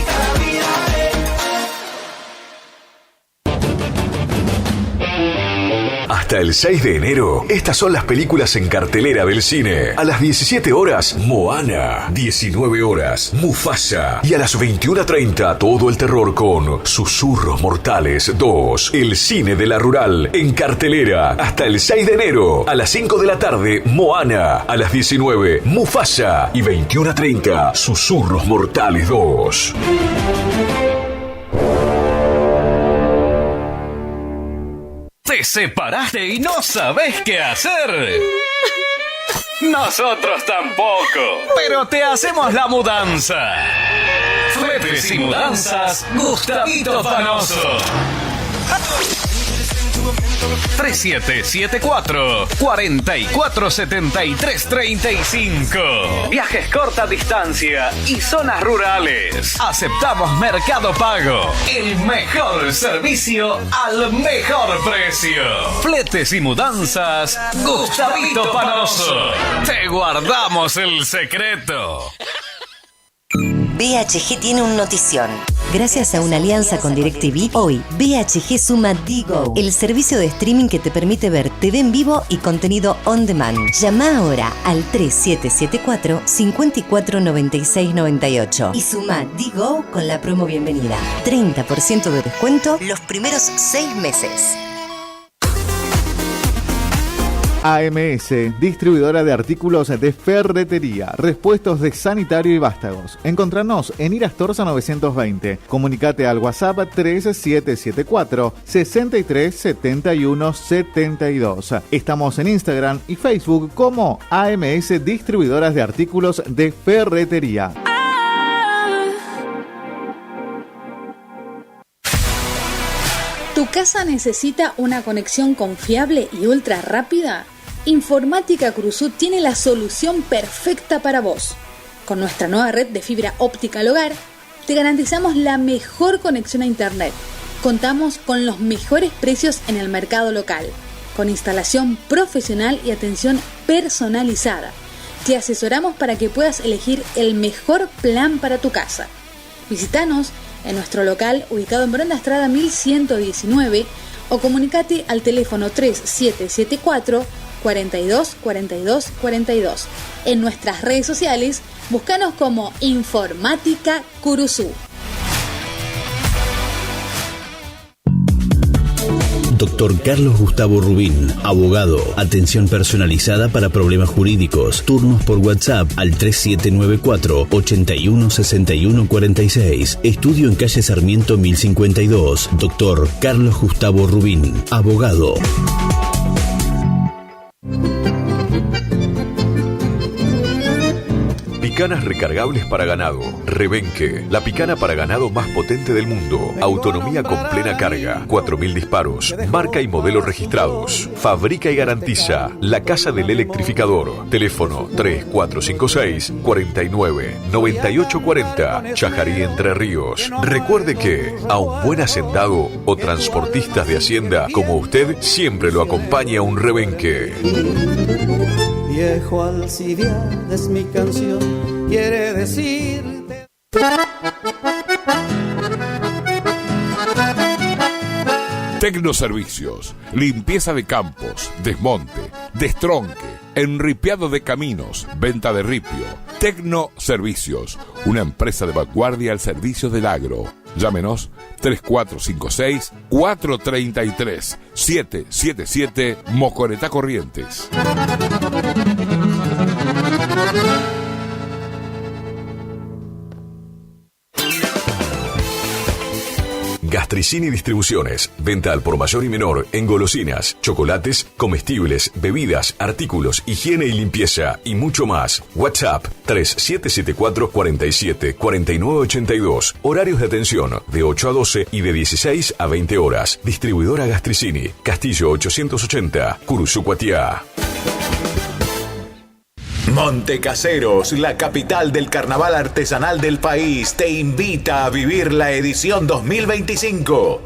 Hasta el 6 de enero, estas son las películas en cartelera del cine. A las 17 horas, Moana. 19 horas, Mufasa. Y a las 21:30, todo el terror con Susurros Mortales 2. El cine de la rural en cartelera. Hasta el 6 de enero. A las 5 de la tarde, Moana. A las 19, Mufasa. Y 21:30, Susurros Mortales 2. ¿Te separaste y no sabes qué hacer? Nosotros tampoco, pero te hacemos la mudanza. Fletes y Mudanzas Gustavito Panoso. 3774-447335. Viajes corta distancia y zonas rurales. Aceptamos Mercado Pago. El mejor servicio al mejor precio. Fletes y Mudanzas Gustavito Panoso. Te guardamos el secreto. BHG tiene un notición. Gracias a una alianza con DirecTV, hoy BHG suma Digo, el servicio de streaming que te permite ver TV en vivo y contenido on demand. Llama ahora al 3774 549698 y suma Digo con la promo bienvenida. 30% de descuento los primeros 6 meses. AMS, distribuidora de artículos de ferretería, repuestos de sanitario y vástagos. Encontranos en Irastorza 920. Comunicate al WhatsApp 3774 637172. Estamos en Instagram y Facebook como AMS Distribuidoras de Artículos de Ferretería. ¿Tu casa necesita una conexión confiable y ultra rápida? Informática Cruzú tiene la solución perfecta para vos. Con nuestra nueva red de fibra óptica al hogar, te garantizamos la mejor conexión a internet. Contamos con los mejores precios en el mercado local, con instalación profesional y atención personalizada. Te asesoramos para que puedas elegir el mejor plan para tu casa. Visítanos en nuestro local ubicado en Brenda Estrada 1119 o comunicate al teléfono 3774 42 42 42. En nuestras redes sociales, búscanos como Informática Curuzú. Dr. Carlos Gustavo Rubín, abogado, atención personalizada para problemas jurídicos, turnos por WhatsApp al 3794 81 61 46, estudio en calle Sarmiento 1052, Dr. Carlos Gustavo Rubín, abogado. Picanas recargables para ganado. Rebenque, la picana para ganado más potente del mundo. Autonomía con plena carga. 4000 disparos. Marca y modelo registrados. Fabrica y garantiza La Casa del Electrificador. Teléfono 3456 49 98 40. Chajarí, Entre Ríos. Recuerde que a un buen hacendado o transportistas de hacienda como usted siempre lo acompaña un rebenque. Viejo Alcibiades es mi canción, quiere decirte. Tecnoservicios, limpieza de campos, desmonte, destronque, enripiado de caminos, venta de ripio. Tecnoservicios, una empresa de vanguardia al servicio del agro. Llámenos 3456-433-777 Mocoretá Corrientes. Gastricini Distribuciones. Venta al por mayor y menor en golosinas, chocolates, comestibles, bebidas, artículos, higiene y limpieza y mucho más. WhatsApp 3774 47 49 82. Horarios de atención de 8 a 12 y de 16 a 20 horas. Distribuidora Gastricini. Castillo 880, Curuzú, Cuatiá. Montecaseros, la capital del carnaval artesanal del país, te invita a vivir la edición 2025.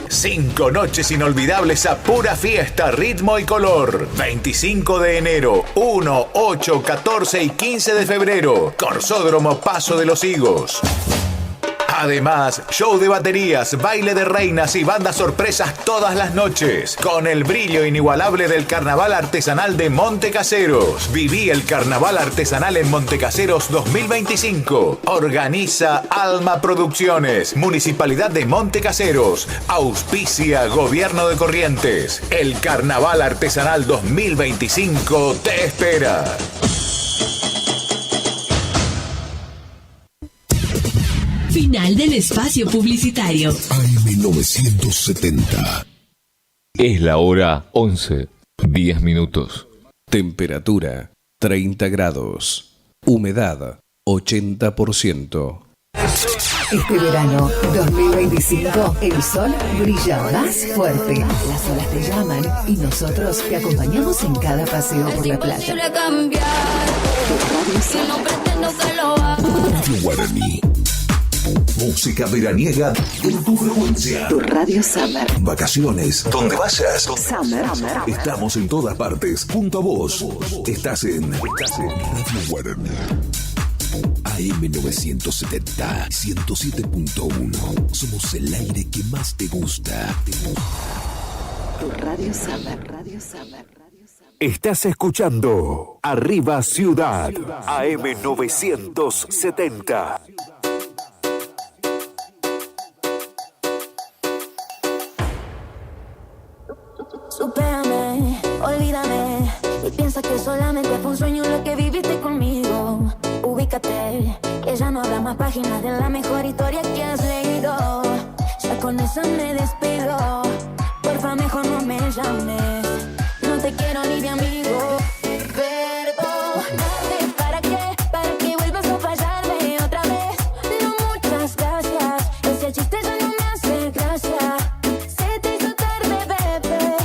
5 noches inolvidables a pura fiesta, ritmo y color. 25 de enero, 1, 8, 14 y 15 de febrero. Corsódromo Paso de los Higos. Además, show de baterías, baile de reinas y bandas sorpresas todas las noches. Con el brillo inigualable del carnaval artesanal de Montecaseros. Viví el carnaval artesanal en Montecaseros 2025. Organiza Alma Producciones, Municipalidad de Montecaseros. Auspicia Gobierno de Corrientes. El carnaval artesanal 2025 te espera. Final del espacio publicitario. AM970. Es la hora 11:10. Temperatura 30 grados. Humedad 80%. Este verano 2025, el sol brilla más fuerte. Las olas te llaman y nosotros te acompañamos en cada paseo por la playa. Radio Guaraní. Música veraniega en tu frecuencia. Tu Radio Summer. Vacaciones, donde vayas. Summer. Estamos en todas partes, junto a vos. Estás en Radio Guaraní. AM970, 107.1. Somos el aire que más te gusta. Tu Radio Summer. Estás escuchando Arriba Ciudad, AM970. Supérame, olvídame y piensa que solamente fue un sueño lo que viviste conmigo. Ubícate, que ya no habrá más páginas de la mejor historia que has leído. Ya con eso me despido, porfa mejor no me llames. No te quiero ni de amigo. Perdónate, ¿para qué? Para que vuelvas a fallarme otra vez. No, muchas gracias, ese chiste ya no me hace gracia. Se te hizo tarde, bebé.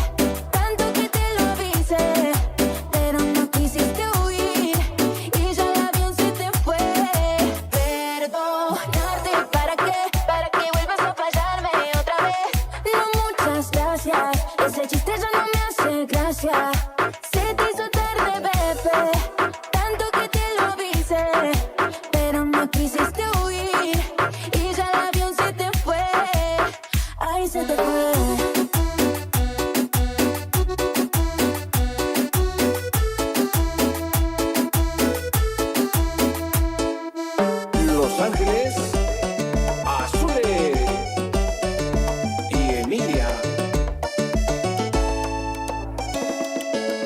Ese chiste ya no me hace gracia. Se te hizo tarde, bebé. Tanto que te lo avisé, pero no quisiste huir y ya el avión se te fue. Ay, se te fue. Los Ángeles Azules y Emilia.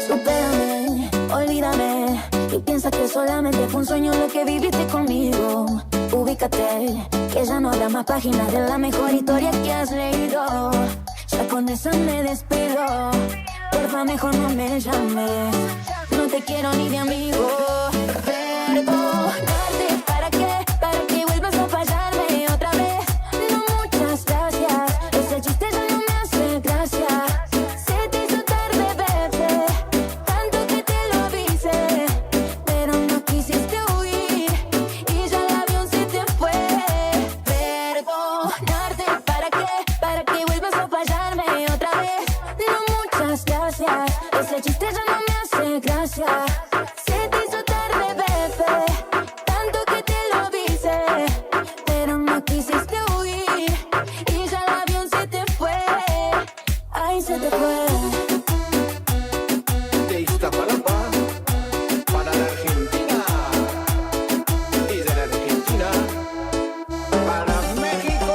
Supérame, olvídame y piensa que solamente fue un sueño lo que viviste conmigo. Ubícate, que ya no habrá más páginas de la mejor historia que has leído. Ya con eso me despido, porfa mejor no me llames. No te quiero ni de amigo. Perdónate, ¿para qué? Para que vuelvas a fallarme otra vez. No, muchas gracias, ese chiste ya no me hace gracia. Se te hizo tarde, bebé. Tanto que te lo avisé, pero no quisiste huir y ya el avión se te fue. Perdonarte, ¿para qué? Para que vuelvas a fallarme otra vez. No, muchas gracias, ese chiste ya no me hace gracia. Se te hizo tarde, bebé. Tanto que te lo avisé, pero no quisiste huir y ya el avión se te fue. Ay, se te fue. De Iztapalapa para la Argentina y de la Argentina para México.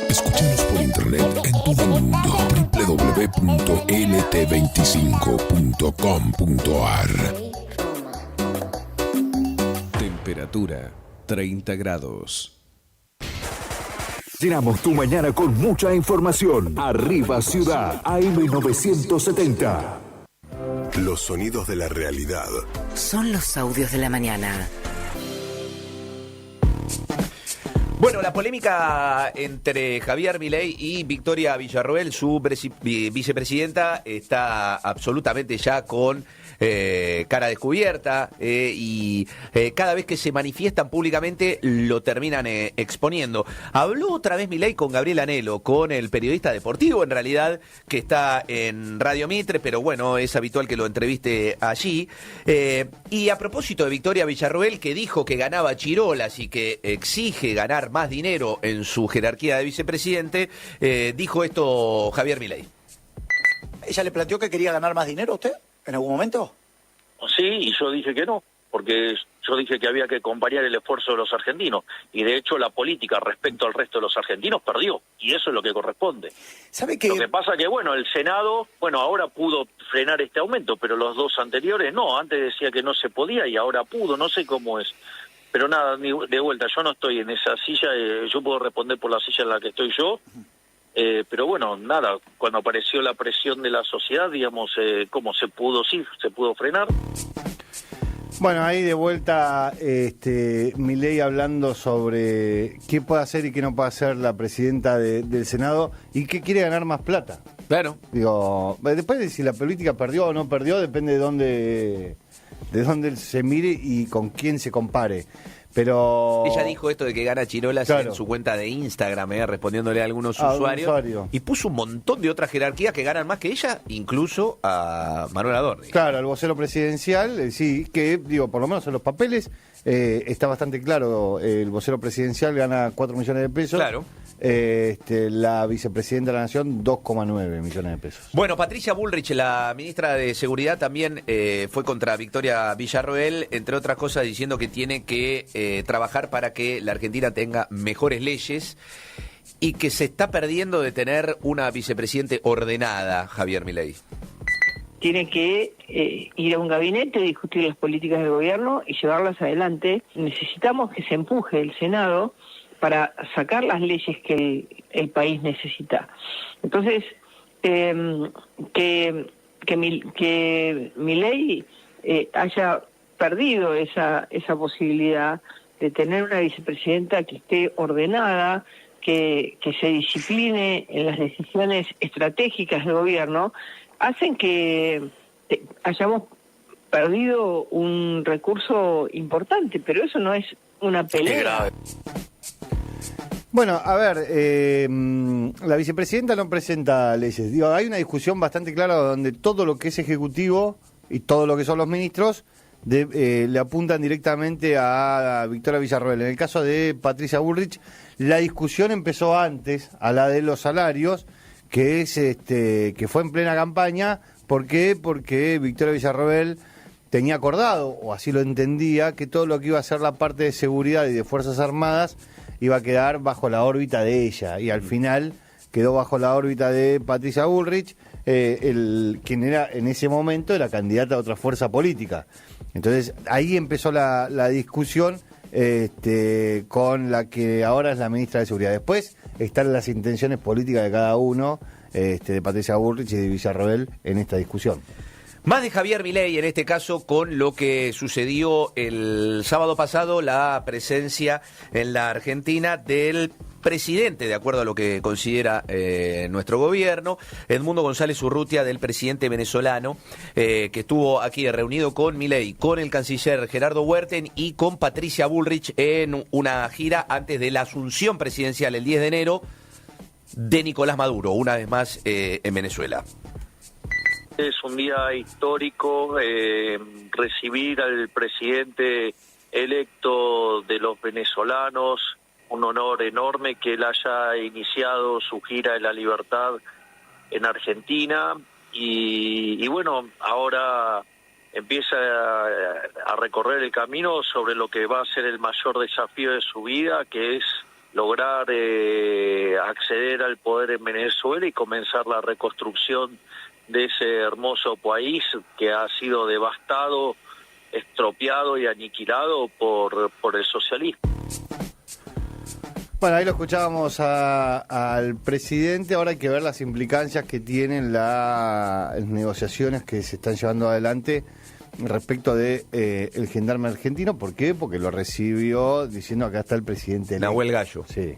Escúchanos por internet en todo el mundo. www.lt25.com.ar. Temperatura 30 grados. Llenamos tu mañana con mucha información. Arriba Ciudad, AM970. Los sonidos de la realidad. Son los audios de la mañana. Bueno, la polémica entre Javier Milei y Victoria Villarroel, su vicepresidenta, está absolutamente ya con cara descubierta y cada vez que se manifiestan públicamente lo terminan exponiendo. Habló otra vez Milei con Gabriel Anelo, con el periodista deportivo en realidad, que está en Radio Mitre, pero bueno, es habitual que lo entreviste allí. Y a propósito de Victoria Villarroel, que dijo que ganaba chirolas y que exige ganar más dinero en su jerarquía de vicepresidente, dijo esto Javier Milei. ¿Ella le planteó que quería ganar más dinero a usted en algún momento? Sí, y yo dije que no, porque yo dije que había que acompañar el esfuerzo de los argentinos, y de hecho la política respecto al resto de los argentinos perdió, y eso es lo que corresponde. ¿Sabe qué? Lo que pasa que, bueno, el Senado, ahora pudo frenar este aumento, pero los dos anteriores no, antes decía que no se podía y ahora pudo, no sé cómo es. Pero nada, de vuelta, yo no estoy en esa silla, yo puedo responder por la silla en la que estoy yo, pero bueno, nada, cuando apareció la presión de la sociedad, digamos, ¿cómo se pudo? Sí, se pudo frenar. Bueno, ahí de vuelta Milei hablando sobre qué puede hacer y qué no puede hacer la presidenta del Senado y qué quiere ganar más plata. Claro. Digo, después de si la política perdió o no perdió, depende de dónde se mire y con quién se compare. Pero ella dijo esto de que gana chirolas en su cuenta de Instagram, respondiéndole a algunos usuarios, y puso un montón de otras jerarquías que ganan más que ella, incluso a Manuel Adorni. Claro, al vocero presidencial, sí, que digo, por lo menos en los papeles está bastante claro, el vocero presidencial gana 4 millones de pesos. Claro. La vicepresidenta de la Nación 2,9 millones de pesos. Bueno, Patricia Bullrich, la ministra de Seguridad, también fue contra Victoria Villarroel, entre otras cosas diciendo que tiene que trabajar para que la Argentina tenga mejores leyes y que se está perdiendo de tener una vicepresidente ordenada, Javier Milei. Tiene que ir a un gabinete, discutir las políticas del gobierno y llevarlas adelante. Necesitamos que se empuje el Senado para sacar las leyes que el país necesita. Entonces, que Milei haya perdido esa posibilidad de tener una vicepresidenta que esté ordenada, que se discipline en las decisiones estratégicas del gobierno, hacen que hayamos perdido un recurso importante, pero eso no es una pelea. Bueno, a ver, la vicepresidenta no presenta leyes. Digo, hay una discusión bastante clara donde todo lo que es ejecutivo y todo lo que son los ministros le apuntan directamente a Victoria Villarroel. En el caso de Patricia Bullrich, la discusión empezó antes, a la de los salarios, que es que fue en plena campaña. ¿Por qué? Porque Victoria Villarroel tenía acordado, o así lo entendía, que todo lo que iba a ser la parte de seguridad y de Fuerzas Armadas iba a quedar bajo la órbita de ella, y al final quedó bajo la órbita de Patricia Bullrich, quien era en ese momento la candidata a otra fuerza política. Entonces ahí empezó la discusión con la que ahora es la ministra de Seguridad. Después están las intenciones políticas de cada uno, de Patricia Bullrich y de Villarroel en esta discusión. Más de Javier Milei, en este caso, con lo que sucedió el sábado pasado, la presencia en la Argentina del presidente, de acuerdo a lo que considera nuestro gobierno, Edmundo González Urrutia, del presidente venezolano, que estuvo aquí reunido con Milei, con el canciller Gerardo Huerten y con Patricia Bullrich en una gira antes de la asunción presidencial el 10 de enero de Nicolás Maduro, una vez más en Venezuela. Es un día histórico recibir al presidente electo de los venezolanos, un honor enorme que él haya iniciado su gira de la libertad en Argentina y bueno, ahora empieza a recorrer el camino sobre lo que va a ser el mayor desafío de su vida, que es lograr acceder al poder en Venezuela y comenzar la reconstrucción de ese hermoso país que ha sido devastado, estropeado y aniquilado por el socialismo. Bueno, ahí lo escuchábamos al presidente. Ahora hay que ver las implicancias que tienen las negociaciones que se están llevando adelante respecto de el gendarme argentino. ¿Por qué? Porque lo recibió diciendo acá está el presidente electo. Nahuel Gallo. Sí.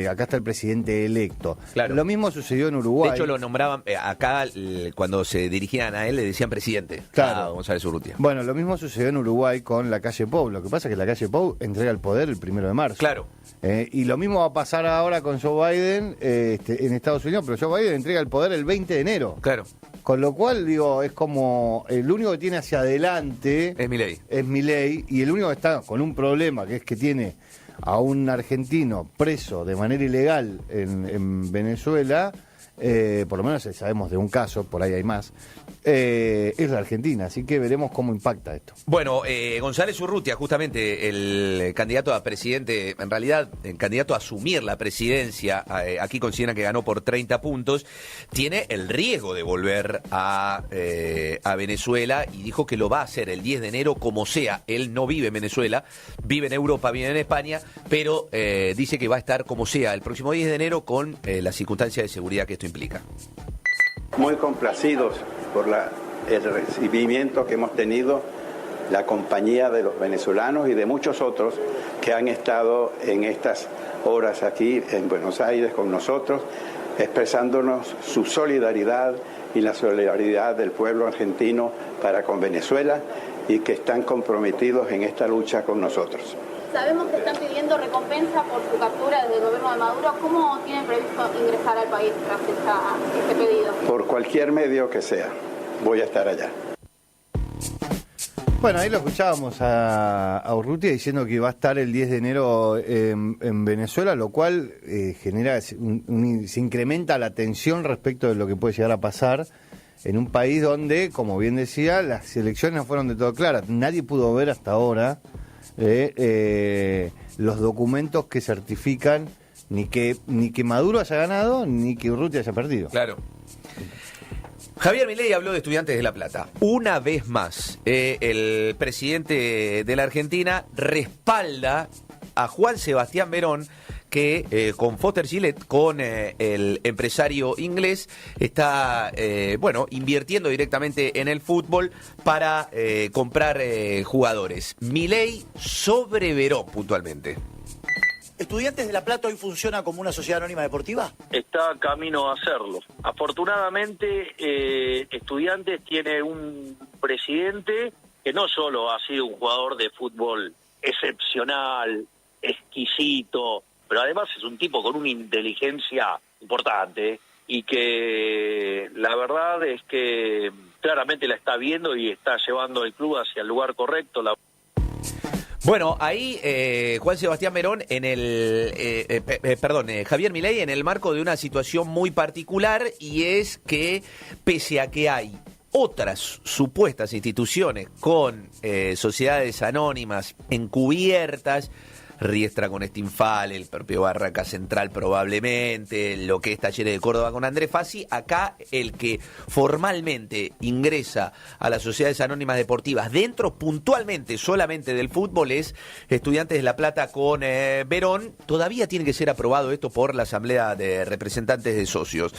Acá está el presidente electo. Claro. Lo mismo sucedió en Uruguay. De hecho, lo nombraban acá, cuando se dirigían a él, le decían presidente. Claro. A González Urrutia. Bueno, lo mismo sucedió en Uruguay con la calle Pou. Lo que pasa es que la calle Pou entrega el poder el 1 de marzo. Claro. Y lo mismo va a pasar ahora con Joe Biden en Estados Unidos, pero Joe Biden entrega el poder el 20 de enero. Claro. Con lo cual, digo, es como el único que tiene hacia adelante es Milei, y el único que está con un problema, que es que tiene a un argentino preso de manera ilegal en Venezuela, por lo menos sabemos de un caso, por ahí hay más, es la Argentina, así que veremos cómo impacta esto. Bueno, González Urrutia, justamente el candidato a presidente, en realidad el candidato a asumir la presidencia, aquí consideran que ganó por 30 puntos, tiene el riesgo de volver a Venezuela y dijo que lo va a hacer el 10 de enero como sea. Él no vive en Venezuela, vive en Europa, vive en España, pero dice que va a estar como sea el próximo 10 de enero con las circunstancias de seguridad que esto implica. Muy complacidos por el recibimiento que hemos tenido, la compañía de los venezolanos y de muchos otros que han estado en estas horas aquí en Buenos Aires con nosotros, expresándonos su solidaridad y la solidaridad del pueblo argentino para con Venezuela y que están comprometidos en esta lucha con nosotros. Sabemos que están pidiendo recompensa por su captura desde el gobierno de Maduro. ¿Cómo tienen previsto ingresar al país tras este pedido? Por cualquier medio que sea, voy a estar allá. Bueno, ahí lo escuchábamos a Urrutia diciendo que va a estar el 10 de enero en Venezuela, lo cual genera, se incrementa la tensión respecto de lo que puede llegar a pasar en un país donde, como bien decía, las elecciones no fueron de todo claras. Nadie pudo ver hasta ahora los documentos que certifican ni que Maduro haya ganado ni que Urrutia haya perdido. Claro. Javier Milei habló de Estudiantes de La Plata. Una vez más, el presidente de la Argentina respalda a Juan Sebastián Verón, que con Foster Gillett, con el empresario inglés, está invirtiendo directamente en el fútbol para comprar jugadores. Milei sobre Verón puntualmente. ¿Estudiantes de La Plata hoy funciona como una sociedad anónima deportiva? Está camino a hacerlo. Afortunadamente, Estudiantes tiene un presidente que no solo ha sido un jugador de fútbol excepcional, exquisito, pero además es un tipo con una inteligencia importante y que la verdad es que claramente la está viendo y está llevando el club hacia el lugar correcto. Bueno, ahí Juan Sebastián Verón Javier Milei en el marco de una situación muy particular, y es que pese a que hay otras supuestas instituciones con sociedades anónimas encubiertas, Riestra con Stinfal, el propio Barraca Central probablemente, lo que es Talleres de Córdoba con Andrés Fassi, acá el que formalmente ingresa a las sociedades anónimas deportivas dentro puntualmente solamente del fútbol es Estudiantes de La Plata con Verón. Todavía tiene que ser aprobado esto por la Asamblea de Representantes de Socios.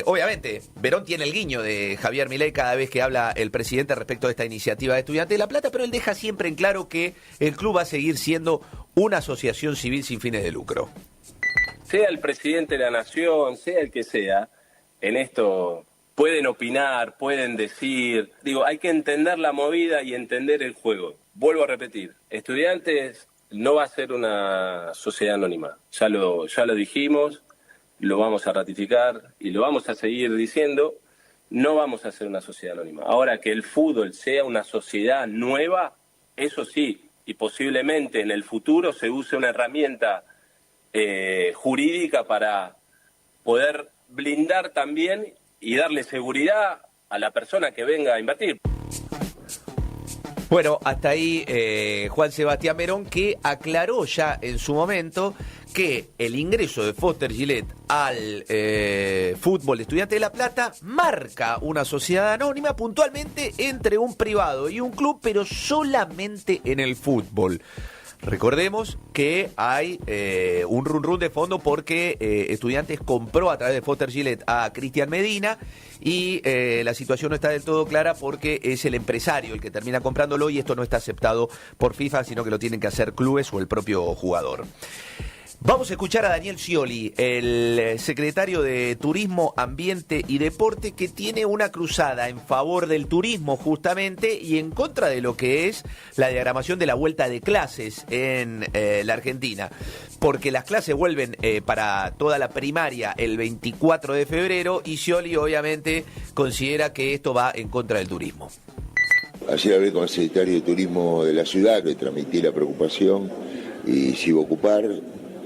Obviamente, Verón tiene el guiño de Javier Milei cada vez que habla el presidente respecto a esta iniciativa de Estudiantes de La Plata, pero él deja siempre en claro que el club va a seguir siendo una asociación civil sin fines de lucro. Sea el presidente de la nación, sea el que sea, en esto pueden opinar, pueden decir. Digo, hay que entender la movida y entender el juego. Vuelvo a repetir, Estudiantes no va a ser una sociedad anónima. Ya lo dijimos, lo vamos a ratificar y lo vamos a seguir diciendo. No vamos a ser una sociedad anónima. Ahora, que el fútbol sea una sociedad nueva, eso sí, y posiblemente en el futuro se use una herramienta jurídica para poder blindar también y darle seguridad a la persona que venga a invertir. Bueno, hasta ahí Juan Sebastián Verón, que aclaró ya en su momento que el ingreso de Foster Gillett al fútbol de Estudiantes de La Plata marca una sociedad anónima puntualmente entre un privado y un club, pero solamente en el fútbol. Recordemos que hay un run de fondo porque Estudiantes compró a través de Foster Gillett a Cristian Medina y la situación no está del todo clara porque es el empresario el que termina comprándolo y esto no está aceptado por FIFA, sino que lo tienen que hacer clubes o el propio jugador. Vamos a escuchar a Daniel Scioli, el secretario de Turismo, Ambiente y Deporte, que tiene una cruzada en favor del turismo justamente y en contra de lo que es la diagramación de la vuelta de clases en la Argentina. Porque las clases vuelven para toda la primaria el 24 de febrero y Scioli obviamente considera que esto va en contra del turismo. Ayer hablé con el secretario de Turismo de la ciudad, le transmití la preocupación y si iba a ocupar.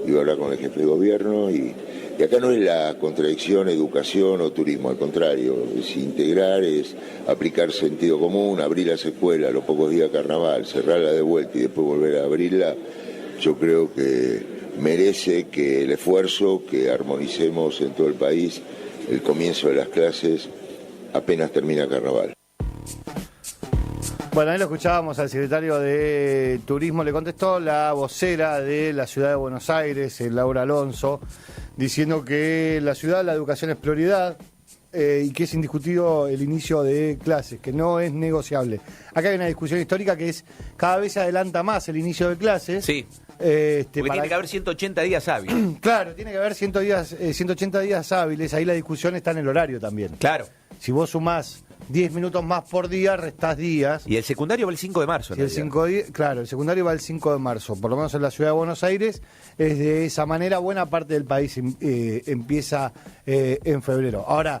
Iba a hablar con el jefe de gobierno y acá no es la contradicción educación o turismo, al contrario, es integrar, es aplicar sentido común, abrir las escuelas a los pocos días de carnaval, cerrarla de vuelta y después volver a abrirla. Yo creo que merece que el esfuerzo, que armonicemos en todo el país el comienzo de las clases apenas termina carnaval. Bueno, ahí lo escuchábamos al secretario de Turismo, le contestó la vocera de la ciudad de Buenos Aires, Laura Alonso, diciendo que la ciudad, la educación es prioridad y que es indiscutido el inicio de clases, que no es negociable. Acá hay una discusión histórica que es, cada vez se adelanta más el inicio de clases. Sí. Porque tiene que haber 180 días hábiles. Claro, tiene que haber 180 días hábiles, ahí la discusión está en el horario también. Claro. Si vos sumás 10 minutos más por día, restás días. Y el secundario va el 5 de marzo. El secundario va el 5 de marzo. Por lo menos en la ciudad de Buenos Aires es de esa manera. Buena parte del país empieza en febrero. Ahora,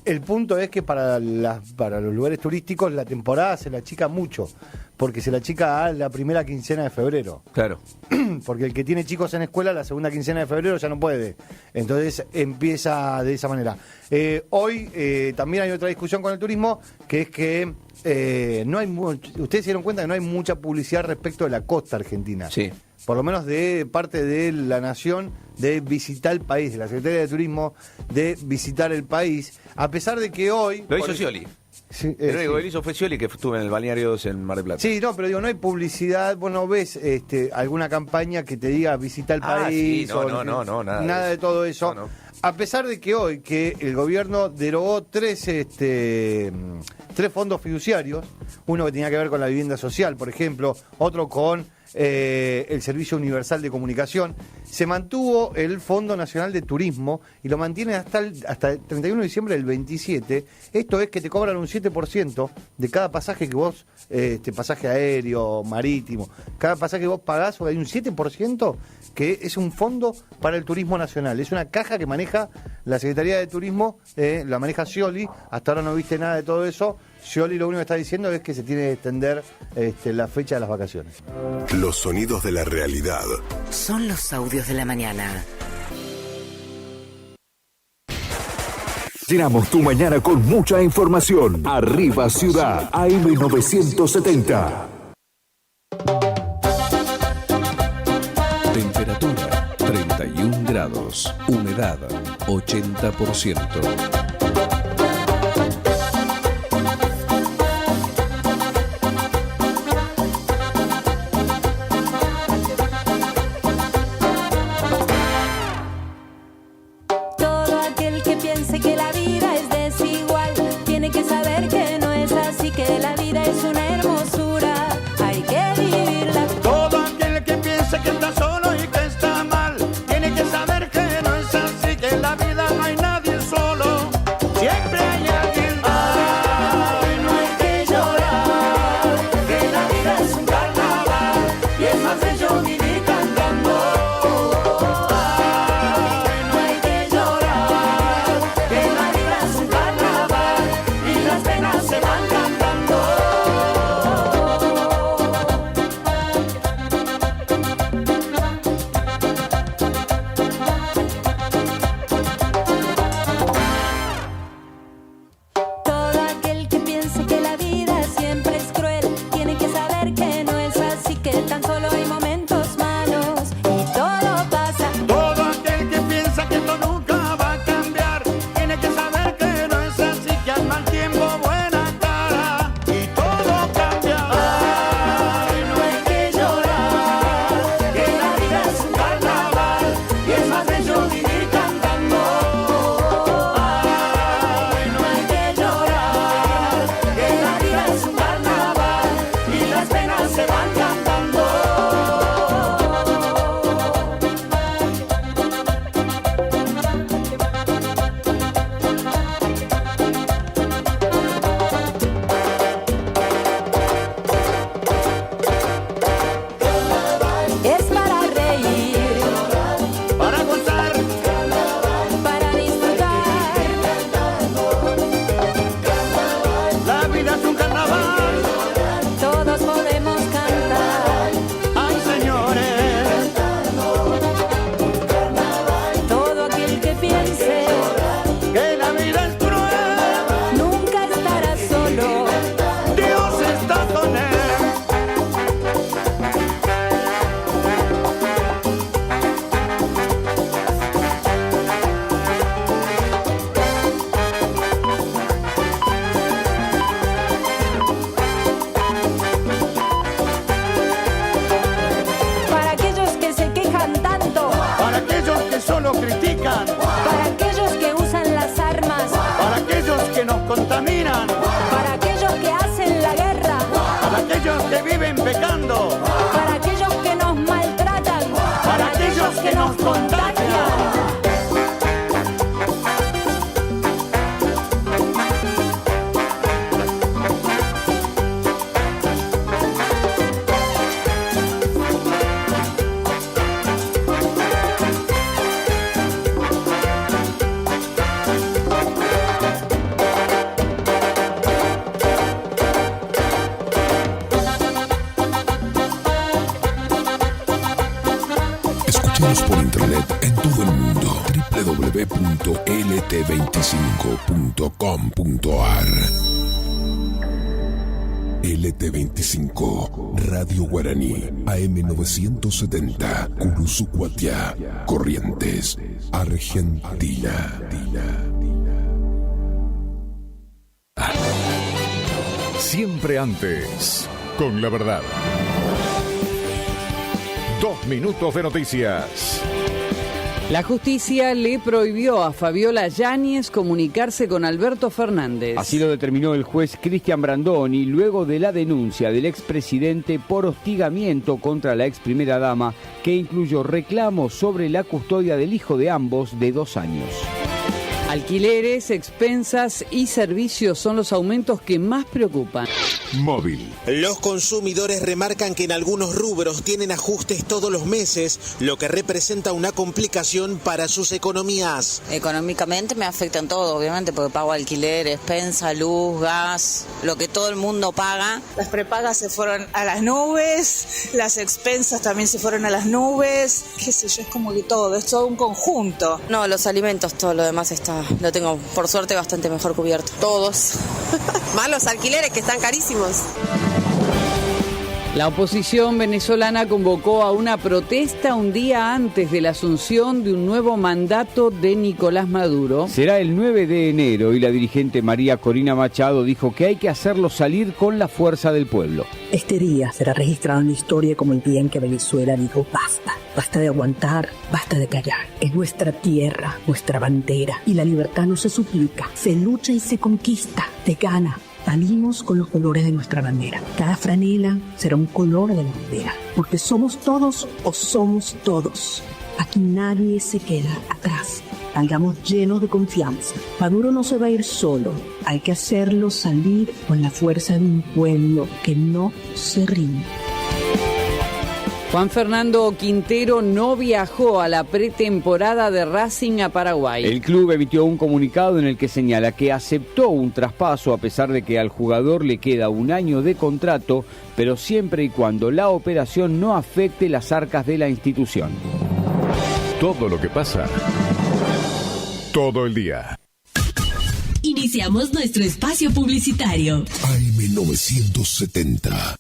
el punto es que para los lugares turísticos la temporada se la achica mucho. Porque se la achica a la primera quincena de febrero. Claro. Porque el que tiene chicos en escuela, la segunda quincena de febrero ya no puede. Entonces empieza de esa manera. Hoy también hay otra discusión con el turismo, que es que no hay ustedes se dieron cuenta que no hay mucha publicidad respecto de la costa argentina. Sí. Por lo menos de parte de la nación, de visitar el país, de la Secretaría de Turismo, de visitar el país. A pesar de que hoy... Lo hizo Scioli. Sí, pero digo, él hizo fue Scioli, que estuvo en el Balneario 2 en Mar del Plata. Sí, no, pero digo, no hay publicidad, vos no ves alguna campaña que te diga visita el país. Sí, no, nada de todo eso. No. A pesar de que hoy que el gobierno derogó tres fondos fiduciarios, uno que tenía que ver con la vivienda social, por ejemplo, otro con el Servicio Universal de Comunicación, se mantuvo el Fondo Nacional de Turismo y lo mantiene hasta el 31 de diciembre del 27. Esto es que te cobran un 7% de cada pasaje que vos, pasaje aéreo, marítimo, cada pasaje que vos pagás, hay un 7% que es un fondo para el turismo nacional. Es una caja que maneja la Secretaría de Turismo, la maneja Scioli. Hasta ahora no viste nada de todo eso. Scioli lo único que está diciendo es que se tiene que extender la fecha de las vacaciones. Los sonidos de la realidad. Son los audios de la mañana. Llenamos tu mañana con mucha información. Arriba Ciudad, AM970. Temperatura 31 grados. Humedad 80%. La vida no hay nadie solo. días se van cantando. Es para reír, para gozar, para disfrutar. la vida es un carnaval. Todos podemos cantar. Ay, señores, Todo aquel que piense que la vida es cruel, nunca estará solo. Dios está con él. Para aquellos que se quejan tanto, Para aquellos que solo critican, para aquellos que usan las armas, para aquellos que nos contaminan, para aquellos que hacen la guerra, para aquellos que viven pecando, para aquellos que nos maltratan, para aquellos que nos contagian. Escúchanos por internet en todo el mundo. www.lt25.com.ar LT25 Radio Guaraní AM970 Curuzucuatiá Corrientes Argentina. Siempre antes, con la verdad. 2 minutos de noticias. La justicia le prohibió a Fabiola Yáñez comunicarse con Alberto Fernández. Así lo determinó el juez Cristian Brandoni luego de la denuncia del expresidente por hostigamiento contra la ex primera dama, que incluyó reclamos sobre la custodia del hijo de ambos de 2 años. Alquileres, expensas y servicios son los aumentos que más preocupan. Móvil. Los consumidores remarcan que en algunos rubros tienen ajustes todos los meses, lo que representa una complicación para sus economías. Económicamente me afecta en todo, obviamente, porque pago alquiler, expensa, luz, gas, lo que todo el mundo paga. Las prepagas se fueron a las nubes, las expensas también se fueron a las nubes, qué sé yo, es como que todo, es todo un conjunto. No, los alimentos, todo lo demás lo tengo por suerte bastante mejor cubierto. Todos. Más los alquileres que están carísimos. La oposición venezolana convocó a una protesta un día antes de la asunción de un nuevo mandato de Nicolás Maduro. Será el 9 de enero y la dirigente María Corina Machado dijo que hay que hacerlo salir con la fuerza del pueblo. Este día será registrado en la historia como el día en que Venezuela dijo basta. Basta de aguantar, basta de callar. Es nuestra tierra, nuestra bandera. Y la libertad no se suplica, se lucha y se conquista, se gana. Salimos con los colores de nuestra bandera. Cada franela será un color de la bandera. Porque somos todos o somos todos. Aquí nadie se queda atrás. Salgamos llenos de confianza. Maduro no se va a ir solo. Hay que hacerlo salir con la fuerza de un pueblo que no se rinde. Juan Fernando Quintero no viajó a la pretemporada de Racing a Paraguay. El club emitió un comunicado en el que señala que aceptó un traspaso a pesar de que al jugador le queda 1 año de contrato, pero siempre y cuando la operación no afecte las arcas de la institución. Todo lo que pasa, todo el día. Iniciamos nuestro espacio publicitario. AM970.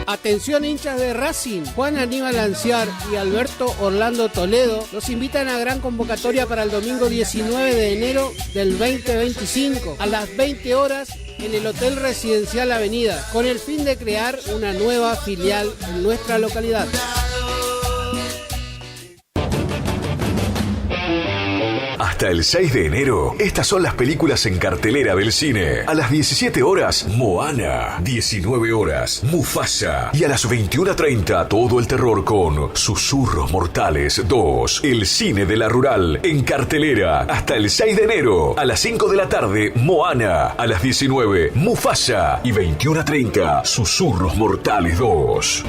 Atención hinchas de Racing, Juan Aníbal Anciar y Alberto Orlando Toledo los invitan a gran convocatoria para el domingo 19 de enero del 2025 a las 20 horas en el Hotel Residencial Avenida, con el fin de crear una nueva filial en nuestra localidad. Hasta Hasta el 6 de enero, estas son las películas en cartelera del cine. A las 17 horas, Moana. 19 horas, Mufasa. Y a las 21:30, todo el terror con Susurros Mortales 2. El cine de la rural en cartelera. Hasta el 6 de enero. A las 5 de la tarde, Moana. A las 19, Mufasa. Y 21:30, Susurros Mortales 2.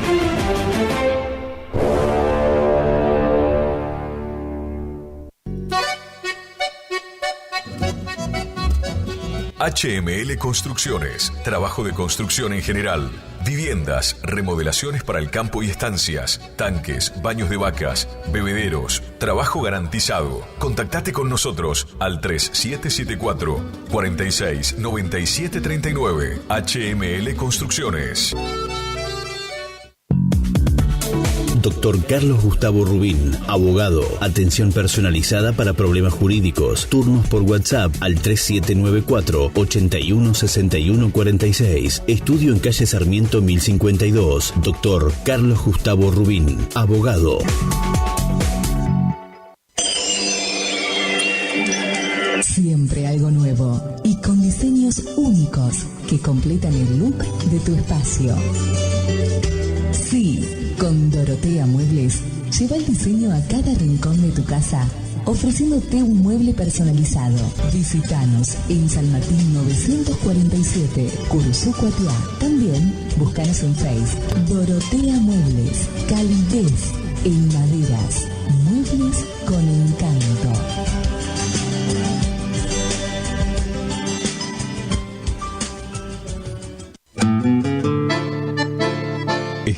HML Construcciones, trabajo de construcción en general, viviendas, remodelaciones para el campo y estancias, tanques, baños de vacas, bebederos, trabajo garantizado. Contactate con nosotros al 3774 46 97 39. HML Construcciones. Doctor Carlos Gustavo Rubín, abogado. Atención personalizada para problemas jurídicos. Turnos por WhatsApp al 3794 81 61 46. Estudio en calle Sarmiento 1052. Doctor Carlos Gustavo Rubín, abogado. Siempre algo nuevo y con diseños únicos que completan el look de tu espacio. Sí. Con Dorotea Muebles, lleva el diseño a cada rincón de tu casa, ofreciéndote un mueble personalizado. Visítanos en San Martín 947, Curuzú, Cuatiá. También búscanos en Facebook. Dorotea Muebles, calidez en maderas, muebles con encanto.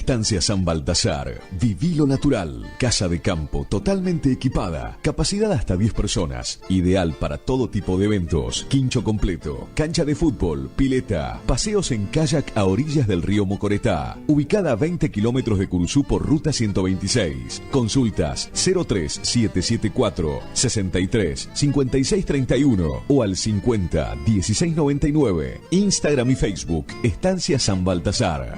Estancia San Baltasar, viví lo natural, casa de campo totalmente equipada, capacidad hasta 10 personas, ideal para todo tipo de eventos, quincho completo, cancha de fútbol, pileta, paseos en kayak a orillas del río Mocoretá, ubicada a 20 kilómetros de Curuzú por ruta 126. Consultas 03774 63 56 31 o al 50 16 99. Instagram y Facebook, Estancia San Baltasar.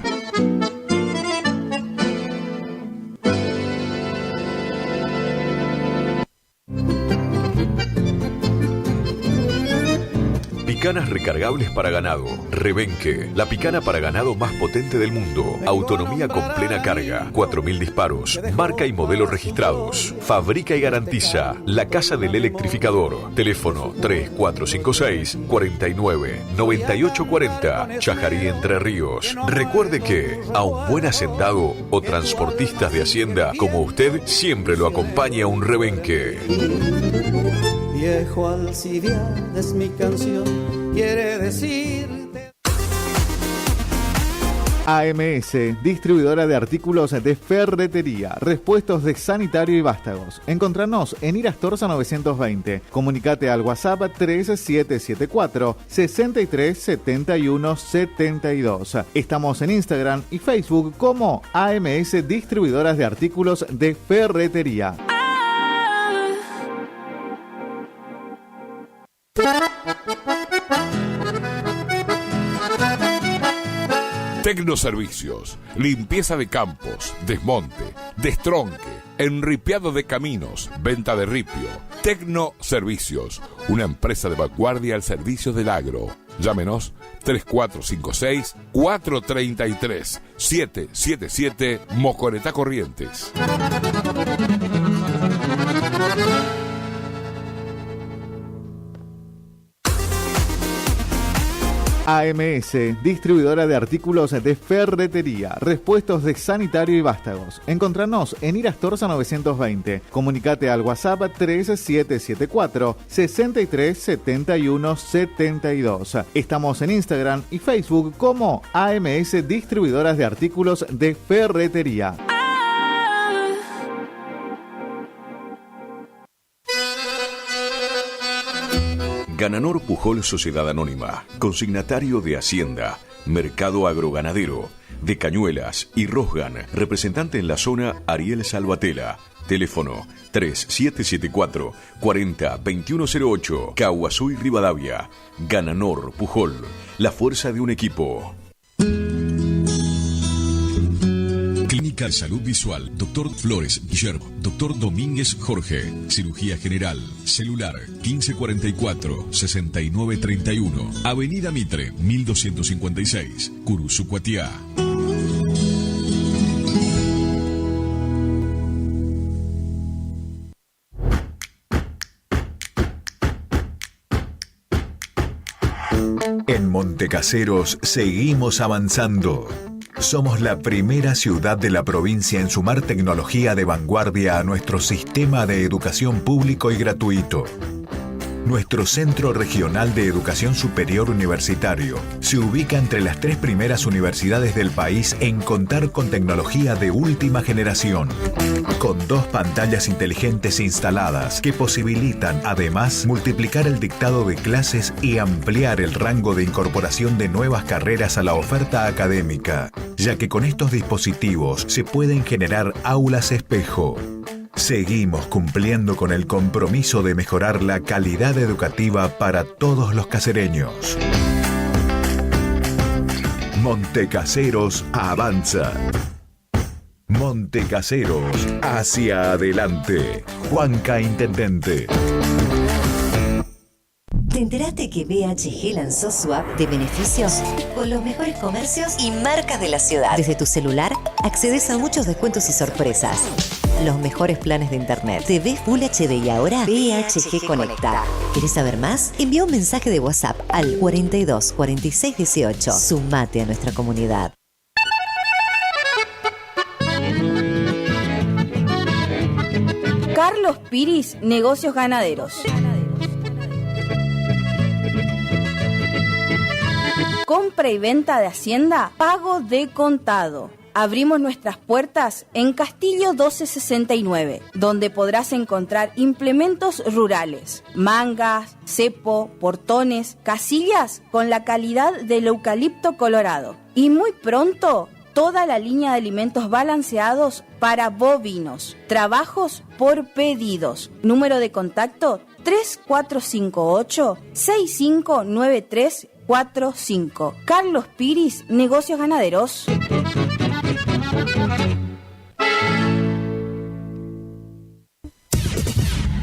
Picanas recargables para ganado. Rebenque, la picana para ganado más potente del mundo. Autonomía con plena carga. 4000 disparos. Marca y modelo registrados. Fabrica y garantiza La Casa del Electrificador. Teléfono 3456 49 98 40. Chajarí, Entre Ríos. Recuerde que a un buen hacendado o transportistas de hacienda como usted siempre lo acompaña un rebenque. Viejo Alcibiades es mi canción, quiere decirte. AMS, distribuidora de artículos de ferretería, repuestos de sanitario y vástagos. Encontranos en Irastorza 920. Comunicate al WhatsApp 3774 63 71 72. Estamos en Instagram y Facebook como AMS, distribuidoras de artículos de ferretería. Tecnoservicios, limpieza de campos, desmonte, destronque, enripiado de caminos, venta de ripio. Tecnoservicios, una empresa de vanguardia al servicio del agro. Llámenos 3456 433 777 Mocoretá, Corrientes. AMS, distribuidora de artículos de ferretería, repuestos de sanitario y vástagos. Encontranos en Irastorza 920. Comunicate al WhatsApp 3774 63 71 72. Estamos en Instagram y Facebook como AMS, distribuidoras de artículos de ferretería. Gananor Pujol Sociedad Anónima, consignatario de Hacienda, Mercado Agroganadero, de Cañuelas y Rosgan, representante en la zona Ariel Salvatela. Teléfono 3774 40 2108, Caguazú y Rivadavia. Gananor Pujol, la fuerza de un equipo. Clínica Salud Visual, Dr. Flores Guillermo, Dr. Domínguez Jorge, Cirugía General, Celular, 1544-6931, Avenida Mitre, 1256, Curuzucuatiá. En Montecaseros seguimos avanzando. Somos la primera ciudad de la provincia en sumar tecnología de vanguardia a nuestro sistema de educación público y gratuito. Nuestro Centro Regional de Educación Superior Universitario se ubica entre las 3 primeras universidades del país en contar con tecnología de última generación, con 2 pantallas inteligentes instaladas que posibilitan además multiplicar el dictado de clases y ampliar el rango de incorporación de nuevas carreras a la oferta académica, ya que con estos dispositivos se pueden generar aulas espejo. Seguimos cumpliendo con el compromiso de mejorar la calidad educativa para todos los casereños. Montecaseros avanza. Montecaseros hacia adelante. Juanca Intendente. ¿Te enteraste que BHG lanzó su app de beneficios con los mejores comercios y marcas de la ciudad? Desde tu celular accedes a muchos descuentos y sorpresas. Los mejores planes de internet, TV Full HD y ahora BHG Conecta. ¿Querés saber más? Envía un mensaje de WhatsApp al 42 46 18. Sumate a nuestra comunidad. Carlos Piris, Negocios Ganaderos. Compra y venta de hacienda, pago de contado. Abrimos nuestras puertas en Castillo 1269, donde podrás encontrar implementos rurales, mangas, cepo, portones, casillas con la calidad del eucalipto colorado. Y muy pronto, toda la línea de alimentos balanceados para bovinos. Trabajos por pedidos. Número de contacto 3458-659345. Carlos Piris, Negocios Ganaderos.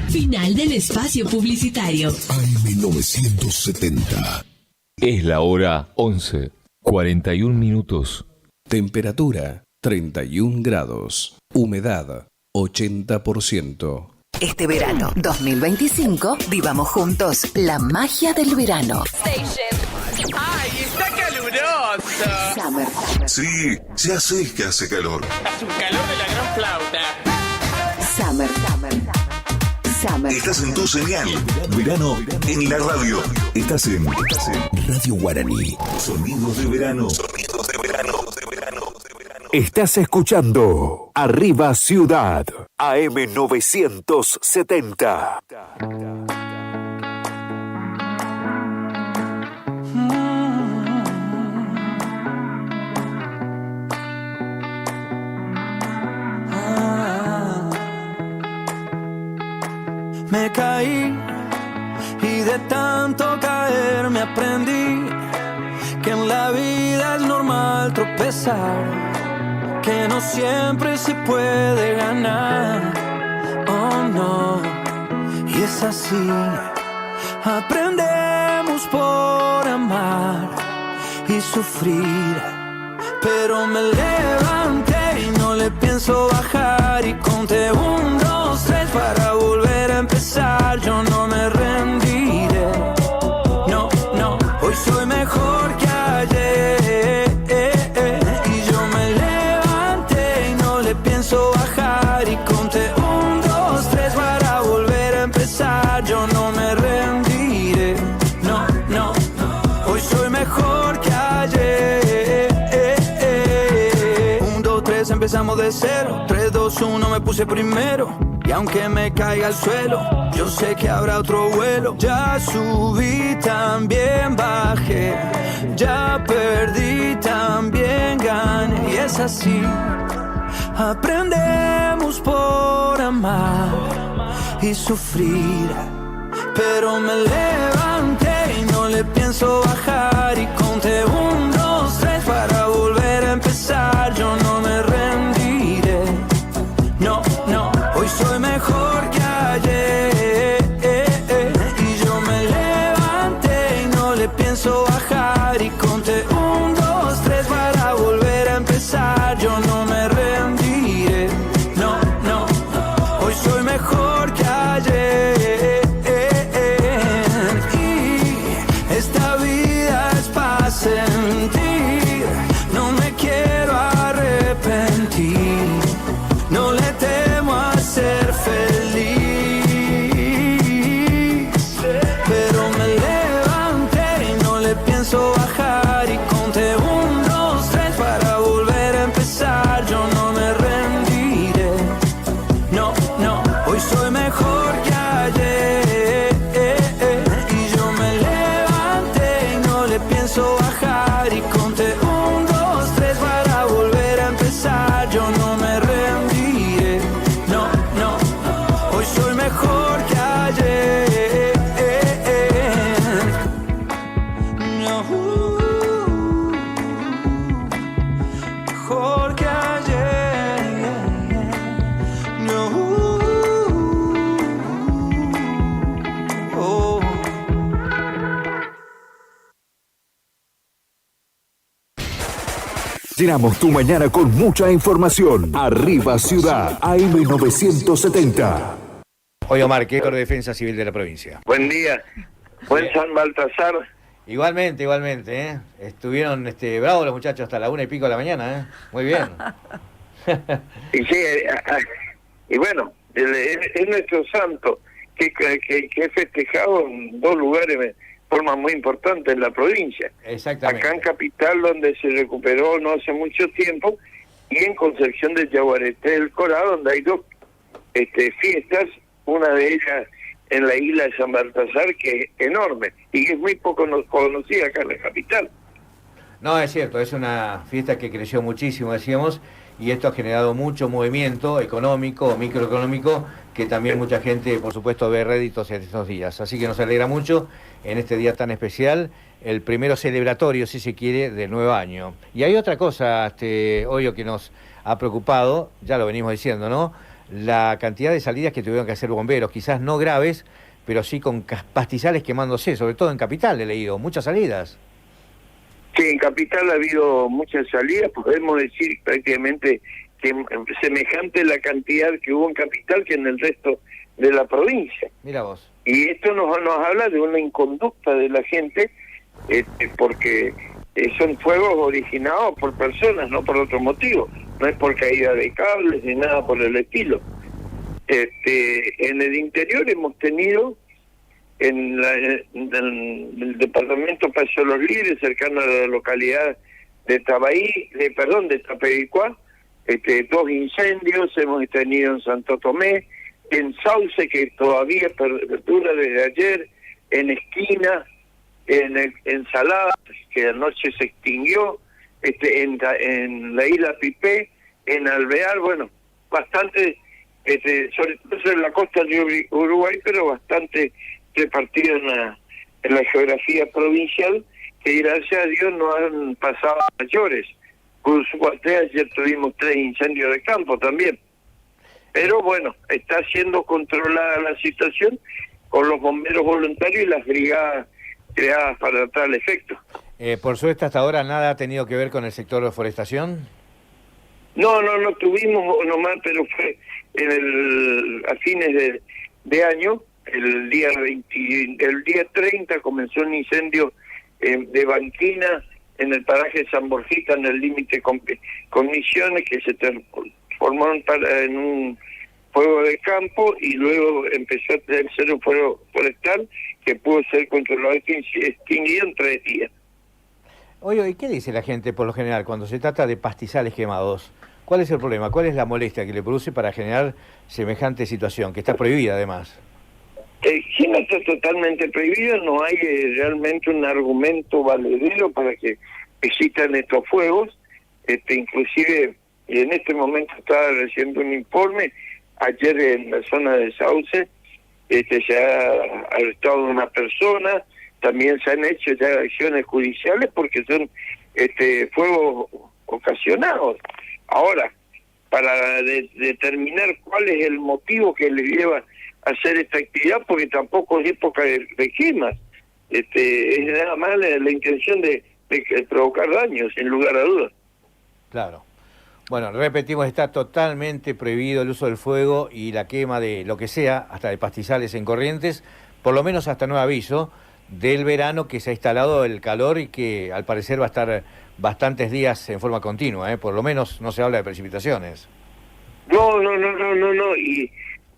Final del espacio publicitario. AM970. Es la hora 11:41. Temperatura 31 grados. Humedad 80%. Este verano 2025, vivamos juntos la magia del verano. ¡Ay, está caluroso! Summer. Sí, ya sé que hace calor. Hace un calor de la gran flauta. Summer. Estás en tu señal. Verano en la radio. Estás en Radio Guaraní. Sonidos de verano. Estás escuchando Arriba Ciudad, AM970. Me caí y de tanto caer me aprendí que en la vida es normal tropezar, que no siempre se puede ganar, oh no, y es así, aprendemos por amar y sufrir, pero me levanté y no le pienso bajar y conté 1, 2, 3 para volver a empezar, yo no me rendiré, no, no, hoy soy mejor que ayer, y yo me levanté y no le pienso bajar y conté 1, 2, 3 para volver a empezar, yo no me rendiré, no, no, hoy soy mejor que ayer, 1, 2, 3 empezamos de cero, 3, 2, 1 me puse primero. Y aunque me caiga al suelo, yo sé que habrá otro vuelo. Ya subí, también bajé. Ya perdí, también gané. Y es así, aprendemos por amar y sufrir. Pero me levanté y no le pienso bajar. Y conté 1, 2, 3 para volver a empezar. Yo no me rendí. Llenamos tu mañana con mucha información. Arriba Ciudad, AM970. Hoy Omar, ¿qué es de Defensa Civil de la provincia? Buen día. Buen San Baltasar. Igualmente, ¿eh? Estuvieron bravos los muchachos hasta la 1:00 de la mañana, ¿eh? Muy bien. Y sí, y bueno, es nuestro santo, que es festejado en 2 lugares de forma muy importante en la provincia. Exactamente. Acá en Capital, donde se recuperó no hace mucho tiempo, y en Concepción del Yaguareté del Corá, donde hay 2 fiestas, una de ellas en la isla de San Baltasar, que es enorme y que es muy poco conocida acá en la capital. No, es cierto, es una fiesta que creció muchísimo, decíamos, y esto ha generado mucho movimiento económico, microeconómico, que también mucha gente, por supuesto, ve réditos en estos días. Así que nos alegra mucho en este día tan especial, el primero celebratorio, si se quiere, del nuevo año. Y hay otra cosa, Hoyo, que nos ha preocupado, ya lo venimos diciendo, ¿no? La cantidad de salidas que tuvieron que hacer bomberos, quizás no graves, pero sí con pastizales quemándose, sobre todo en Capital he leído, muchas salidas. Sí, en Capital ha habido muchas salidas, podemos decir prácticamente que semejante la cantidad que hubo en Capital que en el resto de la provincia. Mira vos. Y esto nos habla de una inconducta de la gente, porque son fuegos originados por personas, no por otro motivo. No es por caída de cables ni nada por el estilo. En el interior hemos tenido, en el departamento Paso de los Libres, cercano a la localidad de Tapevicuá, 2 incendios hemos tenido en Santo Tomé, en Sauce, que todavía perdura desde ayer, en Esquina, en Salada, que anoche se extinguió, en la isla Pipé, en Alvear, bueno, bastante, sobre todo en la costa de Uruguay, pero bastante repartido en la geografía provincial, que gracias a Dios no han pasado a mayores. Ayer tuvimos 3 incendios de campo también. Pero bueno, está siendo controlada la situación con los bomberos voluntarios y las brigadas creadas para tal efecto. Por suerte hasta ahora nada ha tenido que ver con el sector de forestación. No tuvimos nomás, pero fue a fines de año, el día 30 comenzó un incendio de banquina en el paraje de San Borjita, en el límite con Misiones, que se transformó en un fuego de campo, y luego empezó a ser un fuego forestal que pudo ser controlado y extinguido en 3 días. Oye, ¿y qué dice la gente por lo general cuando se trata de pastizales quemados? ¿Cuál es el problema? ¿Cuál es la molestia que le produce para generar semejante situación, que está prohibida además? Sí, no está totalmente prohibido, no hay realmente un argumento valedero para que existan estos fuegos. Inclusive, en este momento estaba recibiendo un informe, ayer en la zona de Sauce, se ha arrestado una persona, también se han hecho ya acciones judiciales porque son fuegos ocasionados. Ahora, para determinar cuál es el motivo que les lleva a hacer esta actividad, porque tampoco es época de quemas, es nada más la intención de provocar daños, sin lugar a dudas. Claro. Bueno, repetimos, está totalmente prohibido el uso del fuego y la quema de lo que sea, hasta de pastizales en Corrientes, por lo menos hasta nuevo aviso del verano, que se ha instalado el calor y que al parecer va a estar bastantes días en forma continua, por lo menos no se habla de precipitaciones. No, y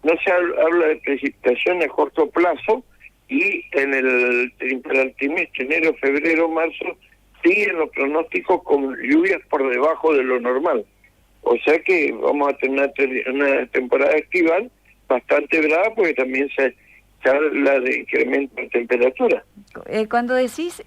no se habla de precipitación a corto plazo, y para el trimestre enero, febrero, marzo, siguen los pronósticos con lluvias por debajo de lo normal. O sea que vamos a tener una temporada estival bastante brava, porque también se habla de incremento de temperatura. Cuando decís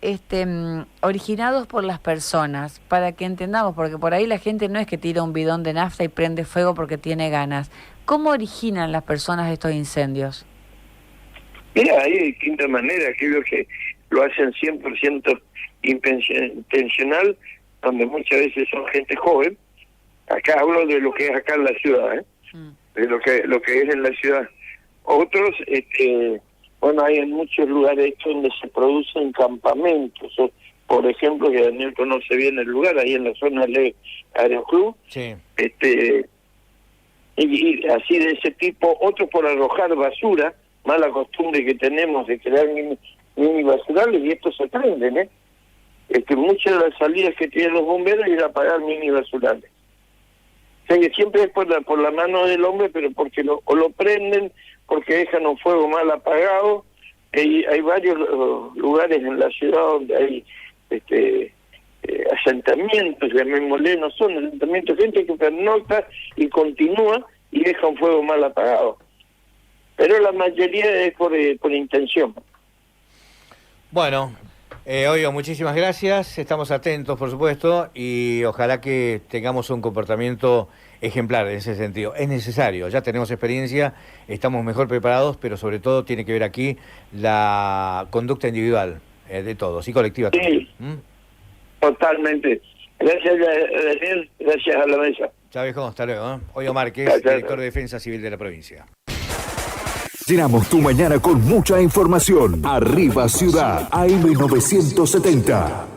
originados por las personas, para que entendamos, porque por ahí la gente no es que tira un bidón de nafta y prende fuego porque tiene ganas. ¿Cómo originan las personas estos incendios? Mira, hay distintas maneras, aquellos que lo hacen 100% intencional, donde muchas veces son gente joven. Acá hablo de lo que es acá en la ciudad, de lo que es en la ciudad. Otros, hay en muchos lugares donde se producen campamentos, por ejemplo, que Daniel conoce bien el lugar, ahí en la zona del Aeroclub. Sí. Y así de ese tipo, otros por arrojar basura, mala costumbre que tenemos de crear mini basurales, y estos se prenden, muchas de las salidas que tienen los bomberos es apagar mini basurales. O sea que siempre es por la mano del hombre, pero porque lo prenden, porque dejan un fuego mal apagado. Hay varios lugares en la ciudad donde hay asentamientos, llamémosle, no son asentamientos, gente que pernocta y continúa y deja un fuego mal apagado. Pero la mayoría es por intención. Bueno, Oiga, muchísimas gracias, estamos atentos por supuesto y ojalá que tengamos un comportamiento ejemplar en ese sentido. Es necesario, ya tenemos experiencia, estamos mejor preparados, pero sobre todo tiene que ver aquí la conducta individual de todos y colectiva también. Totalmente. Gracias, Daniel, gracias a la mesa. Chao, viejo, hasta luego. Oiga Márquez, director de Defensa Civil de la provincia. Llenamos tu mañana con mucha información. Arriba Ciudad, AM970.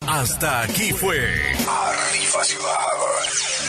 Hasta aquí fue Arriba Ciudad.